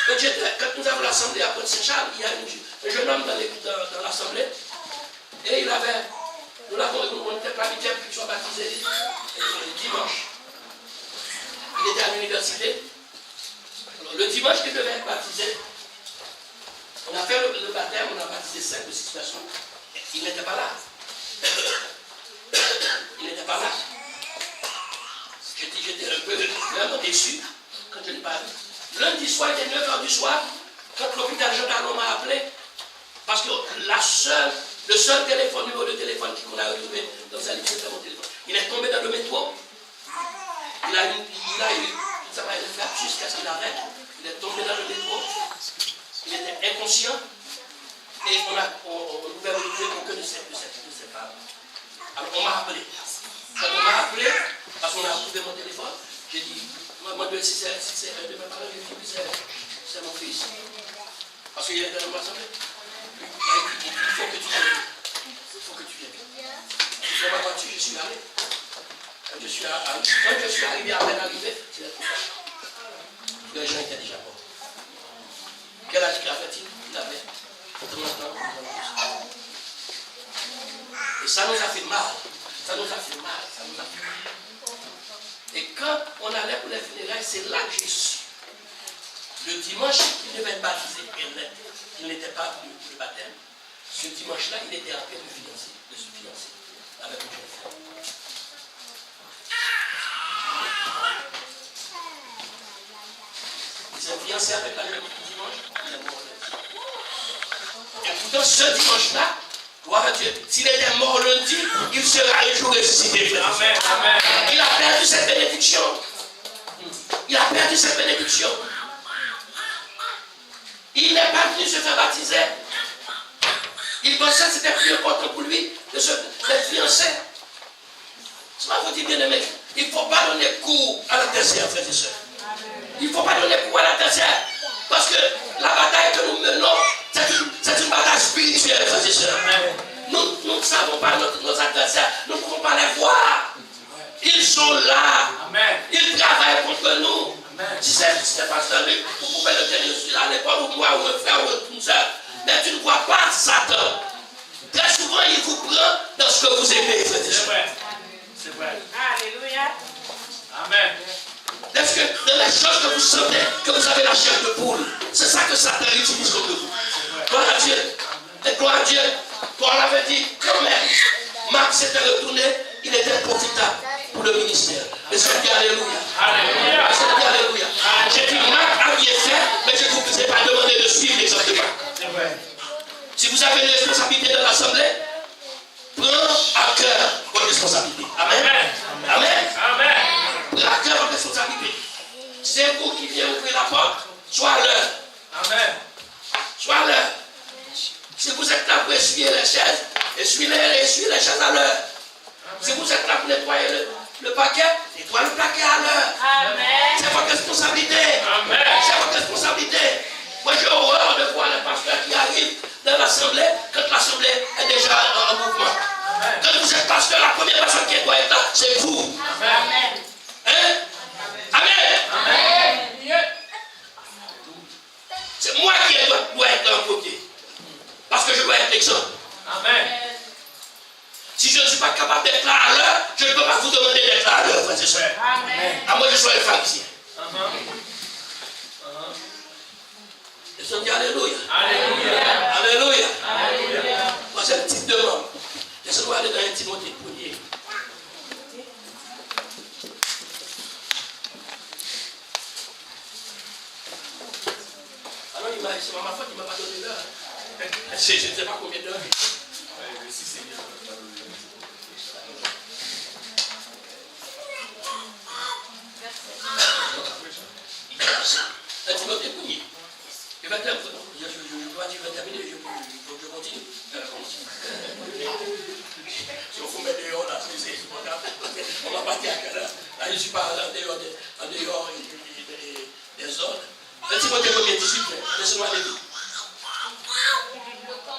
Quand nous avons l'assemblée à Pointe-Saint-Charles, il y a un jeune homme dans l'assemblée. Et on était planifié pour qu'il soit baptisé dimanche. Il était à l'université. Alors, le dimanche qu'il devait être baptisé, on a fait le baptême, on a baptisé 5 ou 6 personnes. Il n'était pas là. Il n'était pas là. J'étais un peu vraiment déçu quand je l'ai pas vu. Lundi soir, il était 9h du soir, quand l'hôpital Jean Talon m'a appelé, parce que le seul numéro de téléphone qu'on a retrouvé dans sa liste, c'était mon téléphone. Il est tombé dans le métro. Il a eu ça va être fait jusqu'à ce qu'il arrête. Il est tombé dans le métro. Il était inconscient. Et on pouvait retrouver aucun de ses parents. Alors on m'a appelé. Quand on m'a appelé, parce qu'on a retrouvé mon téléphone, j'ai dit, moi, si c'est un de mes parents, j'ai dit, c'est mon fils. Parce qu'il était dans l'assemblée. Il faut que tu viennes. Il faut que tu viennes. Dans ma voiture, je suis allé. Quand je suis arrivé, à peine arrivé, c'est la troupe. Les gens étaient déjà morts. Quel âge avait-il? Il avait 30 ans. Et ça nous a fait mal. Ça nous a fait mal. Ça nous a fait mal. Et quand on allait pour les funérailles, c'est là que j'ai su. Le dimanche, il devait être baptisé. Il n'était pas venu pour le baptême. Ce dimanche-là, il était en train de se fiancer avec une jeune femme. Il s'est fiancé avec la jeune du dimanche, il est mort. Et Dans ce dimanche-là, gloire à Dieu, s'il était mort lundi, il sera un jour ressuscité. Amen. Amen. Il a perdu cette bénédiction. Il a perdu cette bénédiction. Il n'est pas venu se faire baptiser. Il pensait que c'était plus important pour lui d'être fiancé. C'est pas vous dire, bien aimé. Il ne faut pas donner cours à la tertiaire, frères et sœurs. Il ne faut pas donner cours à la tertiaire. Parce que la bataille que nous menons, c'est une bataille spirituelle, frères et sœurs. Nous ne savons pas nos adversaires. Nous ne pouvons pas les voir. Ils sont là. Amen. Ils travaillent contre nous. Amen. Si c'est pasteur Luc, vous pouvez le tenir à l'épaule ou moi ou un frère ou une soeur. Mais tu ne vois pas Satan. Très souvent, il vous prend dans ce que vous aimez, frères et sœurs. C'est vrai. C'est vrai. Alléluia. Amen. Est-ce que dans les choses que vous sentez, que vous avez la chair de poule, c'est ça que Satan utilise contre vous. Gloire à Dieu. Et gloire à Dieu. Paul avait dit, quand même, Marc s'était retourné, il était profitable pour le ministère. Et c'est dit Alléluia. Alléluia. C'est dit Alléluia. J'ai dit, Marc a bien fait, mais je ne vous ai pas demandé de suivre l'exemple de Marc. C'est vrai. Si vous avez une responsabilité dans l'assemblée, prenez à cœur votre responsabilité. Amen. Amen. Amen. Prenez à cœur votre responsabilité. C'est vous qui venez ouvrir la porte, soit à l'heure. Amen. Soit à l'heure. Si vous êtes là pour essuyer les chaises, essuyez les chaises à l'heure. Si vous êtes là pour nettoyer le paquet, nettoyez le paquet à l'heure. Amen. C'est votre responsabilité. Amen. C'est votre responsabilité. Moi, j'ai horreur de voir les pasteurs qui arrivent dans l'assemblée quand l'assemblée est déjà en mouvement. Amen. Quand vous êtes pasteur, la première personne qui doit être là, c'est vous. Amen. Hein? Amen. Amen. C'est moi qui dois être là en premier. Parce que je dois être l'exemple. Amen. Si je ne suis pas capable d'être là à l'heure, je ne peux pas vous demander d'être là à l'heure, frères et sœurs. Amen. À moins que je sois un pharisien. Uh-huh. Et je dis Alléluia. Alléluia. Alléluia. Alléluia. Moi, c'est une petite demande. Laissez-moi aller dans un Timothée premier. Alors, c'est ma faute, il ne m'a pas donné l'heure. Je ne sais pas combien d'heures. Timothée premier. Je dois terminer, je continue. Si on faut mettre dehors là, c'est supportable. On va partir à quelle heure? Là, je ne suis pas en dehors des ordres. Timothée premier, 18, laissez-moi aller.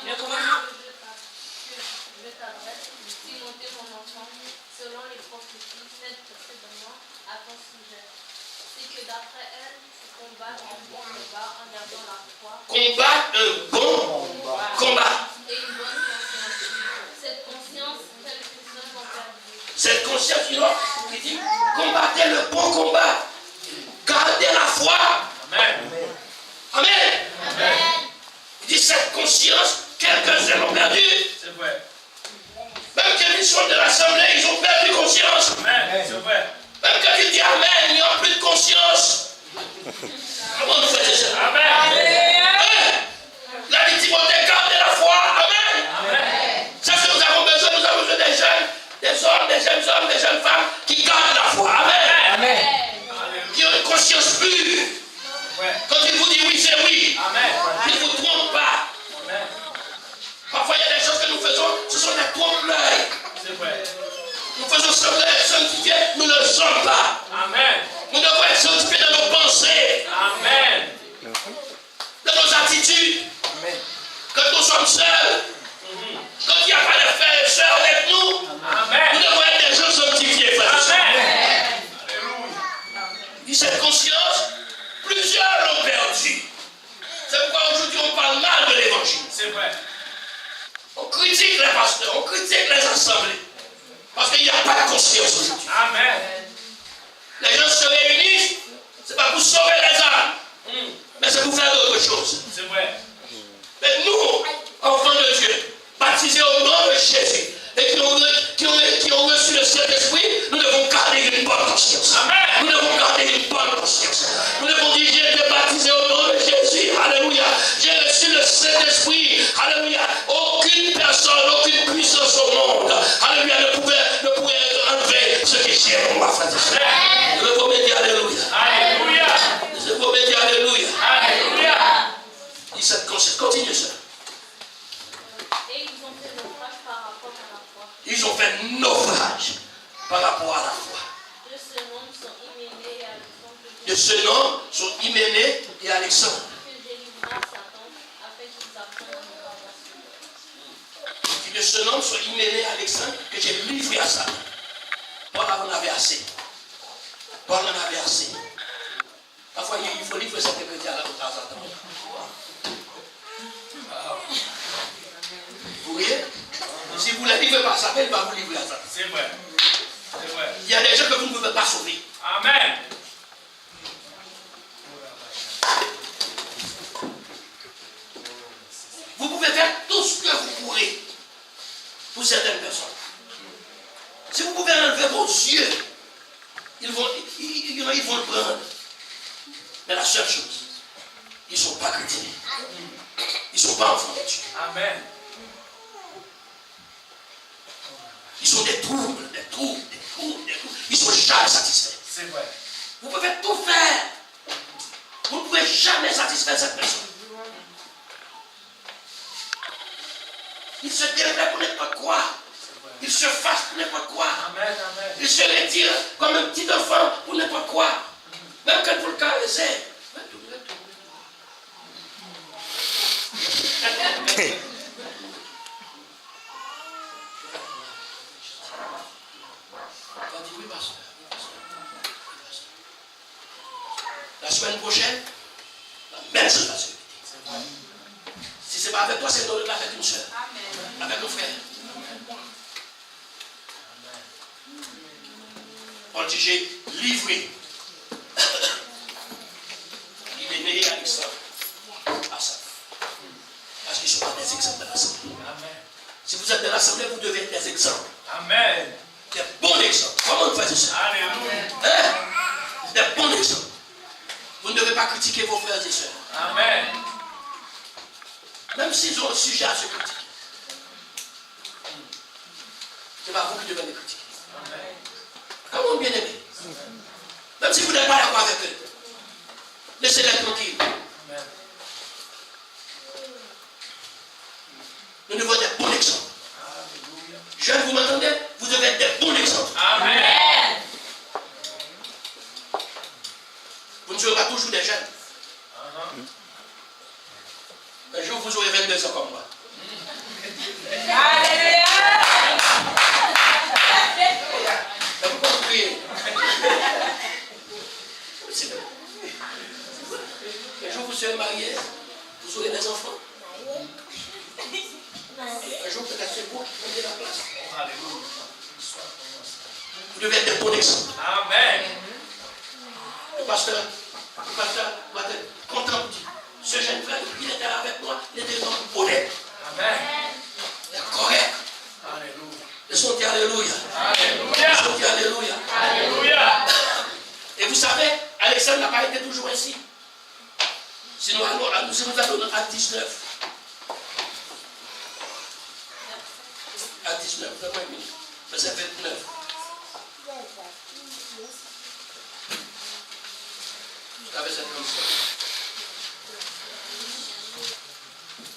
Je t'adresse, Timothée mon enfant, selon les prophéties faites précédemment à ton sujet. C'est que d'après elle, tu combats un bon combat en gardant la foi. Combat un bon combat. Et une bonne conscience. Cette conscience, quelques-uns ont perdu. Cette conscience, qui dit combattez le bon combat. Gardez la foi. Amen. Amen. Amen. Il dit cette conscience, quelques-uns l'ont perdu. C'est vrai. Même quand ils sont de l'assemblée, ils ont perdu conscience. Amen. C'est vrai. Même quand ils disent Amen, ils n'ont plus de conscience. Comment nous faisons ça? Amen. Hein? Là, dit Timothée, gardez la foi. Amen. Amen. C'est ce que nous avons besoin des jeunes, des hommes, des jeunes hommes, des jeunes femmes qui gardent la foi. Amen. Amen. Qui ont une conscience pure. Ouais. Quand il vous dit oui, c'est oui. Amen. Il ne vous trompe pas. Amen. Parfois, il y a des choses que nous faisons, ce sont des trompe-l'œil. C'est vrai. Nous faisons semblant d'être sanctifiés, nous ne le sommes pas. Amen. Nous devons être sanctifiés dans nos pensées, Amen. dans nos attitudes. Amen. Quand nous sommes seuls, quand il n'y a pas de frères et sœurs avec nous, Amen. nous devons être des gens sanctifiés, frères et sœurs. Amen. Et cette conscience, plusieurs l'ont perdue. C'est pourquoi aujourd'hui on parle mal de l'évangile. C'est vrai. On critique les pasteurs, on critique les assemblées. Parce qu'il n'y a pas de conscience aujourd'hui. Amen. Les gens se réunissent, ce n'est pas pour sauver les âmes, mais c'est pour faire d'autres choses. C'est vrai. Mais nous, enfants de Dieu, baptisés au nom de Jésus, et qui ont reçu le Saint-Esprit, nous devons garder une bonne conscience. Amen. Nous devons garder une bonne conscience. Nous devons dire, j'ai été baptisé au nom de Jésus. Alléluia. J'ai reçu le Saint-Esprit. Alléluia. par rapport à la foi. De ce nom sont Hyménée et Alexandre. De ce nom sont Hyménée et Alexandre. Que j'ai livré à Satan afin qu'ils apprennent à ne pas voir. De ce nom sont Hyménée et Alexandre que j'ai livré à Satan. Paul en avait assez. Paul en avait assez. Parfois, il faut livrer cette chrétien là de temps en temps. Vous voyez? Si vous ne la livrez pas à Satan, il va vous livrer à Satan. C'est vrai. C'est vrai. Il y a des gens que vous ne pouvez pas sauver. Amen. Vous pouvez faire tout ce que vous pourrez pour certaines personnes. Si vous pouvez enlever vos yeux, ils vont le prendre. Mais la seule chose, ils ne sont pas chrétiens. Ils ne sont pas enfants de Dieu. Amen. Ils sont des troubles. Ils ne sont jamais satisfaits. C'est vrai. Vous pouvez tout faire. Vous ne pouvez jamais satisfaire cette personne. Ils se développent pour n'importe quoi. Ils se fassent pour n'importe quoi. Amen. Amen. Ils se retirent comme un petit enfant pour n'importe quoi. Même quand vous le caressez. La semaine prochaine, la même chose va se répéter. Si ce n'est pas avec toi, c'est avec une soeur. Avec un frère. Paul dit, j'ai livré Hyménée et Alexandre à ça. Parce qu'ils ne sont pas des exemples de l'assemblée. Si vous êtes de l'assemblée, vous devez être des exemples. Amen. Des bons exemples. Comment vous faites ça? Alléluia. Des bons exemples. Vous ne devez pas critiquer vos frères et sœurs. Amen. Même s'ils ont un sujet à se critiquer. Ce n'est pas vous qui devez les critiquer. Amen. Comment bien aimé? Même si vous n'êtes pas d'accord avec eux. Laissez-les tranquilles. Amen. Nous devons être des bons exemples. Alléluia. Jeunes, vous m'entendez? Vous devez être des bons exemples. Amen. Vous ne serez pas toujours des jeunes. Un jour, vous aurez 22 ans comme moi. Alléluia. Mais pourquoi vous priez? C'est vrai. Un jour, vous serez mariés, vous aurez des enfants. Un jour, peut-être c'est vous qui prenez la place. Alléluia. Vous devez être des bons exemples. Amen. Le pasteur doit être content de dire. Ce jeune frère, il était là avec moi, il était un homme honnête. Amen. Il est correct. Alléluia. Laissons dire Alléluia. Alléluia. Laissons dire Alléluia. Alléluia. Et vous savez, Alexandre n'a pas été toujours ainsi. Si nous allons à 19. À 19, donne-moi une minute. Verset 29. Verset 37.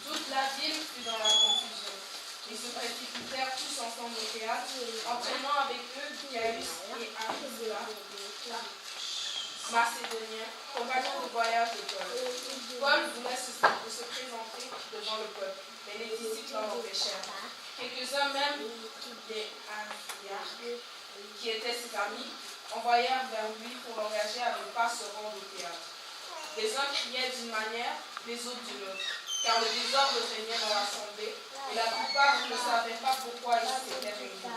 Toute la ville fut dans la confusion. Ils se précipitèrent tous ensemble au théâtre, entraînant avec eux Gaius et Aquila, macédoniens, compagnons de voyage de Paul. Paul voulait se présenter devant le peuple, mais les disciples l'en empêchèrent. Quelques-uns même des Antioches, qui étaient ses amis, envoyèrent vers lui pour l'engager à ne pas se rendre au théâtre. Les uns criaient d'une manière, les autres d'une autre, car le désordre régnait dans l'assemblée, et la plupart ne savaient pas pourquoi ils s'étaient réunis.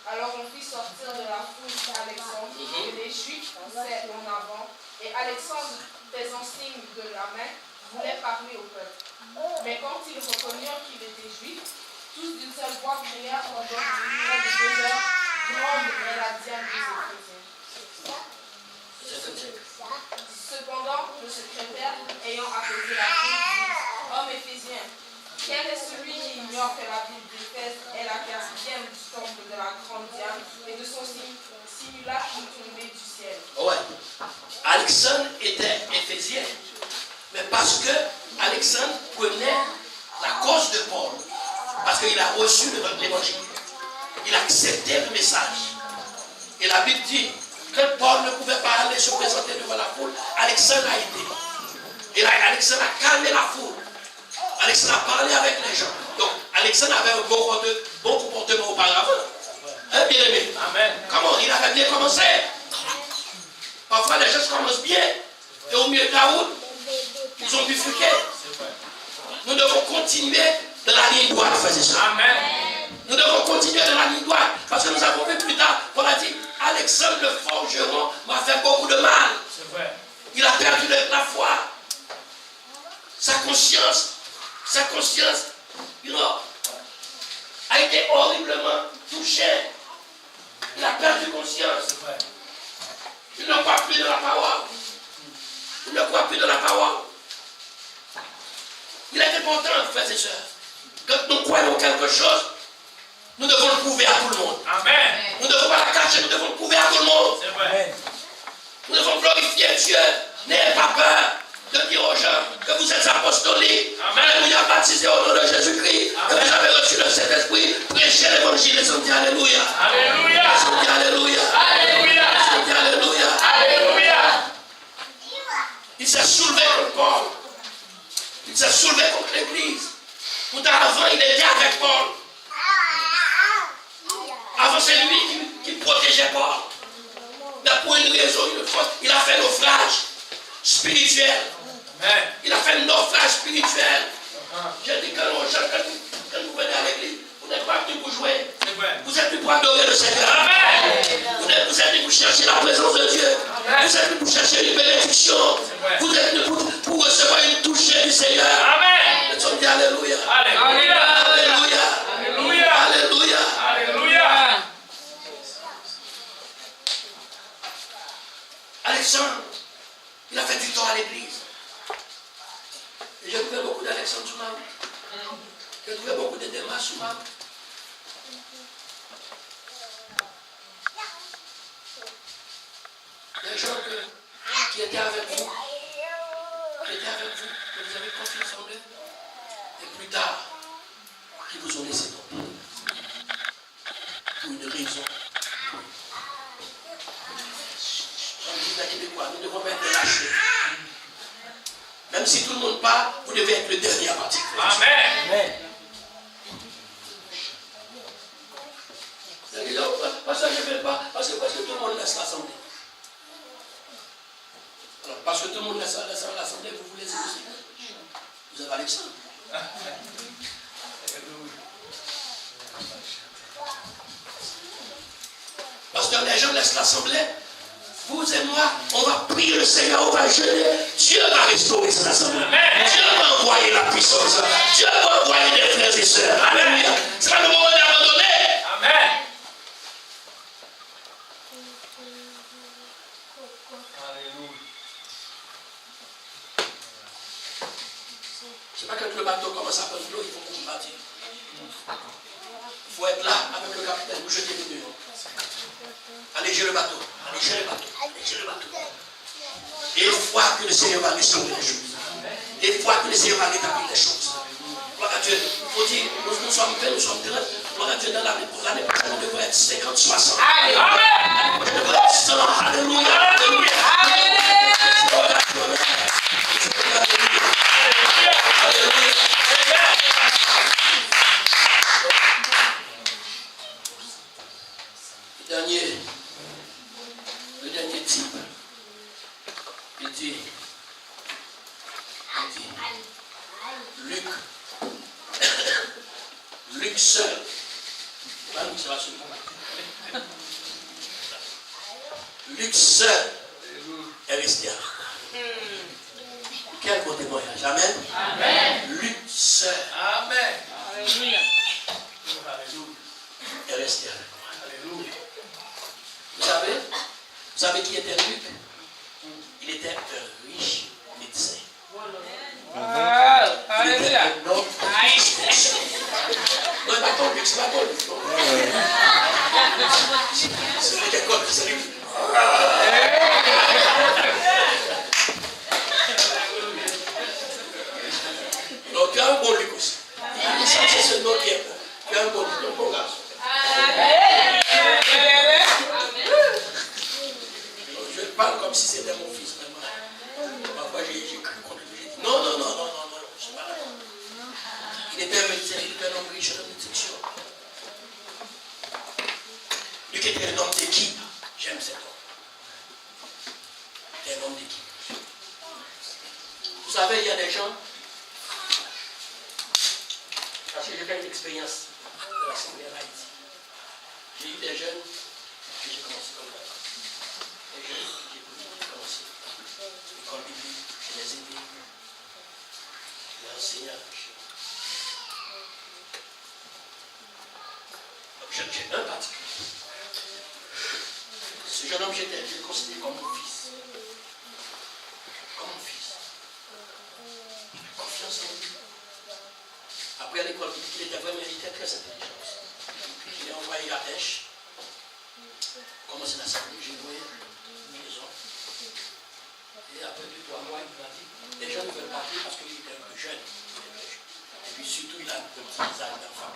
Alors on fit sortir de la foule Alexandre, que les Juifs poussaient en avant, et Alexandre, faisant signe de la main, voulait parler au peuple. Mais quand ils reconnurent qu'il était juif, tous d'une seule voix crièrent pendant près de 2 heures, grande est la diane des Éphésiens. Cependant, le secrétaire, ayant apaisé la foule, dit, homme Éphésien, quel est celui qui ignore que la ville d'Éphèse est la gardienne du temple de la grande Diane et de son simulacre tombé du ciel? Ouais. Alexandre était éphésien. Mais parce que Alexandre connaît la cause de Paul. Parce qu'il a reçu l'évangile. Il a accepté le message. Et la Bible dit, quand Paul ne pouvait pas aller se présenter devant la foule, Alexandre a été. Et là, Alexandre a calmé la foule. Alexandre a parlé avec les gens. Donc, Alexandre avait un bon comportement auparavant. Hein, bien aimé? Amen. Comment? Il avait bien commencé. Parfois, les gens commencent bien. Et au milieu de la route, ils ont bifurqué. Nous devons continuer de la ligne droite, frères et sœurs. Amen. Nous devons continuer de la ligne droite. Parce que nous avons vu plus tard, on a dit, Alexandre le forgeron m'a fait beaucoup de mal. C'est vrai. Il a perdu la foi. Sa conscience, a été horriblement touchée. Il a perdu conscience. C'est vrai. Il ne croit plus dans la parole. Il ne croit plus dans la parole. Il est important, frères et sœurs. Quand nous croyons quelque chose, nous devons le prouver à tout le monde. Amen. Nous ne devons pas la cacher, nous devons le prouver à tout le monde. C'est vrai. Nous devons glorifier Dieu. N'ayez pas peur de dire aux gens que vous êtes apostoliques. Amen. Alléluia, baptisés au nom de Jésus-Christ. Que vous avez reçu le Saint-Esprit. Prêchez l'évangile. Les hommes disent Alléluia. Alléluia. Les hommes disent Alléluia. Alléluia. Les hommes disent Alléluia. Alléluia. Il s'est soulevé contre Paul. Il s'est soulevé contre l'Église. Pourtant, avant, il était avec Paul. Avant, c'est lui qui protégeait Paul. Mais pour une raison, une fois, il a fait naufrage spirituel. Amen. Il a fait un naufrage spirituel. J'ai dit que aux gens, quand vous venez à l'église, vous n'êtes pas venus pour jouer. C'est vrai. Vous êtes venus pour adorer le Seigneur. Amen. Vous êtes venus pour chercher la présence de Dieu. Amen. Vous êtes venus pour chercher une bénédiction. vrai. Vous êtes venus pour recevoir une touche du Seigneur. Amen. Les hommes disent Alléluia. Alléluia. Alléluia. Alléluia. Alléluia. Alléluia. Alexandre, il a fait du tort à l'église. Et j'ai trouvé beaucoup d'Alexandre sur ma route. J'ai trouvé beaucoup de démarches sur ma route. Des gens qui étaient avec vous, que vous avez confiance en eux, et plus tard, qui vous ont laissé tomber. Pour une raison. Nous devons être lâchés. Même si tout le monde part, vous devez être le dernier à partir. Amen. Parce que je ne vais pas, parce que tout le monde laisse l'assemblée. Alors, parce que tout le monde laisse l'assemblée, vous voulez aussi. Vous avez Alexandre. Parce que les gens laissent l'assemblée. Vous et moi, on va prier le Seigneur, on va jeûner. Dieu va restaurer cette assemblée. Dieu va envoyer la puissance. Dieu va envoyer des frères et sœurs. Alléluia. C'est pas le moment d'abandonner. Amen. C'est pas quand le bateau commence à prendre l'eau, il faut qu'on bâtisse. Il faut être là avec le capitaine, vous jetez les deux. Allégez le bateau, allégez le bateau, allégez le bateau. Et une fois que le Seigneur va restaurer les choses, et une fois que le Seigneur va rétablir les choses, gloire à Dieu, il faut dire, nous sommes 20, nous sommes 30, gloire à Dieu, dans l'année prochaine, on devrait être 50, 60. Amen. On devrait être 100, alléluia, alléluia. Le dernier type, il dit, Luc seul, Luc seul est resté à Rome. Quel beau témoignage, amen. Amen. Luc seul Amen. Alléluia. est resté avec moi. Alléluia. Vous savez qui était Luc? Il était un riche médecin. Alléluia. Non, non, pas ton Luc, c'est pas ton Luc. C'est l'école, c'est Luc. Donc, tu as un bon Luc aussi. Il est censé se noter. Tu as un bon Luc, un bon garçon. Amen. Pierre me disait, il était un homme riche, un homme de diction. Lui qui était un homme d'équipe. J'aime cet homme. Il était un homme d'équipe. Vous savez, il y a des gens, parce que j'ai fait une expérience de l'Assemblée en Haïti. J'ai eu des jeunes que j'ai commencé comme là. Des jeunes que j'ai commencé. L'école biblique, je les ai aidés. Les enseignants. J'ai un particulier. Ce jeune homme, je le considère comme mon fils. Comme mon fils. Confiance en lui. Après l'école biblique, il était très intelligent. Je l'ai envoyé à Dèche. Commencé l'assemblée, j'ai loué une maison. Et après 2-3 mois, il m'a dit, les gens ne veulent pas dire parce qu'il était un peu jeune. Et puis surtout, il a un petit visage d'enfant.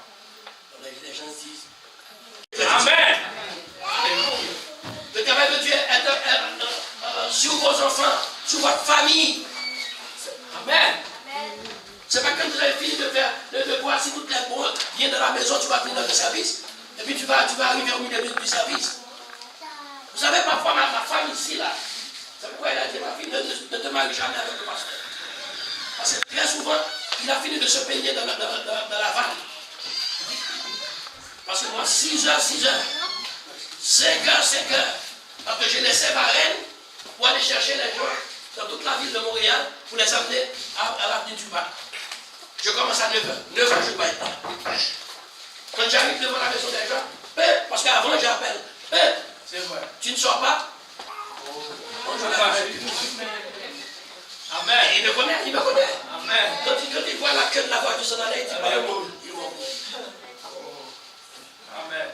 Donc les gens se disent, Amen. le travail de Dieu est sur vos enfants, sur votre famille. Amen. C'est pas quand vous avez fini de voir si tout est bon, viens dans la maison, tu vas finir le service. Et puis tu vas arriver au milieu du service. Vous savez, parfois ma femme ici, là, c'est pourquoi elle a dit, ma fille, ne te marie jamais avec le pasteur. Parce que très souvent, il a fini de se peigner dans la vanne. Parce que moi, 6 heures, 5 heures, parce que je laissais ma reine pour aller chercher les gens dans toute la ville de Montréal pour les amener à l'avenue du Bac. Je commence à 9h. 9h, je dois être là. Quand j'arrive devant la maison des gens, parce qu'avant j'appelle, C'est vrai. tu ne sors pas. Amen. Il me connaît. Amen. Quand il voit la queue de la voiture s'en aller, il dit, ils vont. Amen.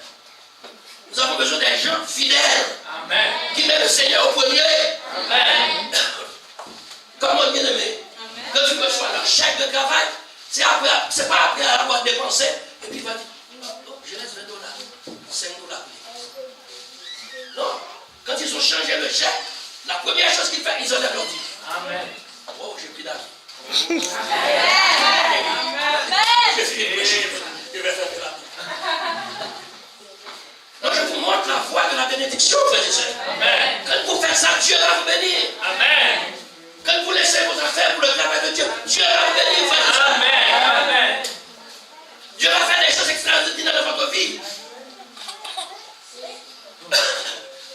Nous avons besoin des gens fidèles Amen. qui mettent le Seigneur au premier. Amen. Comme mon bien-aimé, quand tu reçois leur chèque de travail, c'est pas après avoir dépensé, et puis il va dire, non, je laisse $20, $5. Non, quand ils ont changé le chèque, la première chose qu'ils font, ils enlèvent leur dit. Amen. Oh, j'ai plus d'argent. Amen. Je vais faire de la. Donc je vous montre la voie de la bénédiction, frères et sœurs. Amen. Quand vous faites ça, Dieu va vous bénir. Amen. Quand vous laissez vos affaires pour le travail de Dieu, Dieu va vous bénir, frères et sœurs. Amen. Amen. Dieu va faire des choses extraordinaires dans votre vie.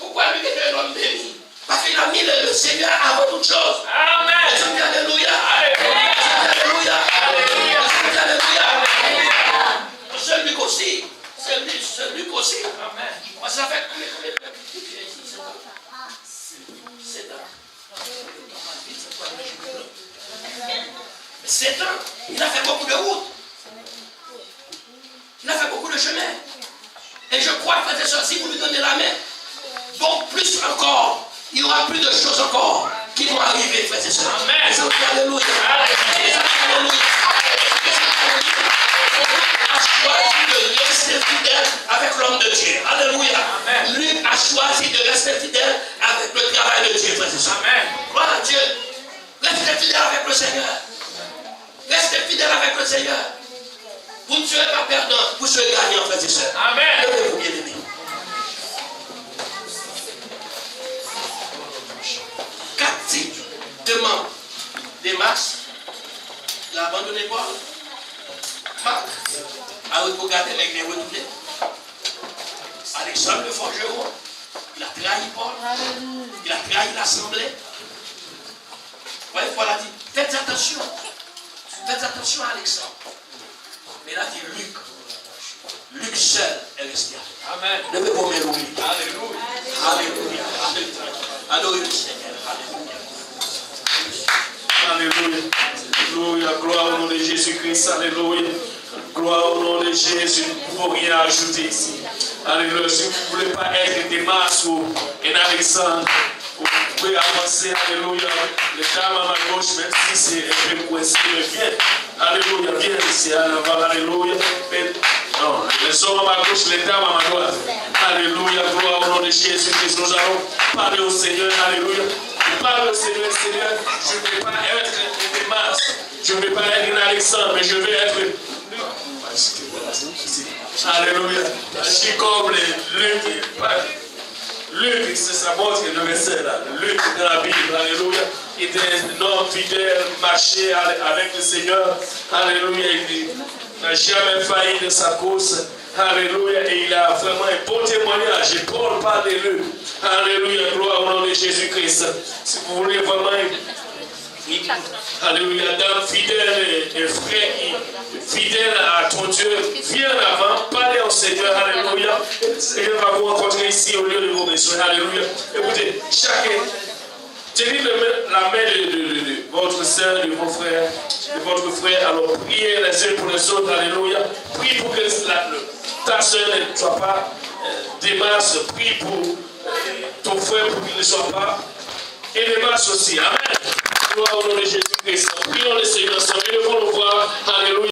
Pourquoi lui était un homme béni? Parce qu'il a mis le Seigneur avant toute chose. Amen. Alléluia. Alléluia. Alléluia. Alléluia. Alléluia. C'est Luc aussi. C'est Luc aussi. Amen. Parce que ça fait combien de pieds ici? 7 ans. 7 ans. Il a fait beaucoup de routes. Il a fait beaucoup de chemins. Et je crois, frères et sœurs, si vous lui donnez la main, donc plus encore, il y aura plus de choses encore qui vont arriver, frères et sœurs. Amen. Alléluia. Alléluia. A choisi de rester fidèle avec l'homme de Dieu. Alléluia. Amen. Lui a choisi de rester fidèle avec le travail de Dieu, frères et sœurs. Amen. Gloire à Dieu. Restez fidèle avec le Seigneur. Restez fidèle avec le Seigneur. Vous ne serez pas perdant, vous serez gagnant, frères et sœurs. Amen. Levez-vous, bien-aimés. 4 types de membres. Démas, il a abandonné Paul. Marc a regardé, mais il est retourné. Alexandre le forgeron, il a trahi Paul. Il a trahi l'assemblée. Vous voyez, Paul a dit, faites attention à Alexandre. Mais il a dit Luc. Luc seul est resté. Amen. Levez-vous, mes louis. Alléluia. Alléluia. Adorez le Seigneur. Alléluia. Alléluia. Alléluia. Gloire au nom de Jésus-Christ. Alléluia. Gloire au nom de Jésus. Vous ne pouvez rien ajouter ici. Alléluia. Si vous ne voulez pas être des masses ou un Alexandre, vous pouvez avancer. Alléluia. Les dames à ma gauche, même si c'est un peu coincé, viens. Alléluia. Viens ici. Alléluia. Non, les hommes à ma gauche, les dames à ma droite. Alléluia. Gloire au nom de Jésus-Christ. Nous allons parler au Seigneur. Alléluia. Parle au Seigneur, Seigneur. Je ne vais pas être des masses. Je ne vais pas être un Alexandre, mais je vais être Luc. Alléluia. Parce que comme Luc, c'est sa montre le verset là. Luc dans la Bible, alléluia. Il était un homme fidèle, marchait avec le Seigneur. Alléluia. Il n'a jamais failli de sa course. Alléluia. Et il a vraiment un bon témoignage. Et Paul parle de lui. Alléluia. Gloire au nom de Jésus-Christ. Si vous voulez vraiment. Alléluia, dame fidèle et frère fidèle à ton Dieu, viens en avant, parlez au Seigneur, alléluia. Seigneur va vous rencontrer ici au lieu de vos besoins, alléluia. Écoutez, chacun, tenez la main de votre soeur, de vos frères, de votre frère, alors priez les uns pour les autres, alléluia. Prie pour que ta soeur ne soit pas démasse, prie pour ton frère pour qu'il ne soit pas et démasse aussi, amen. Gloire au nom de Jésus-Christ. Prions le Seigneur, nous devons le voir. Alléluia.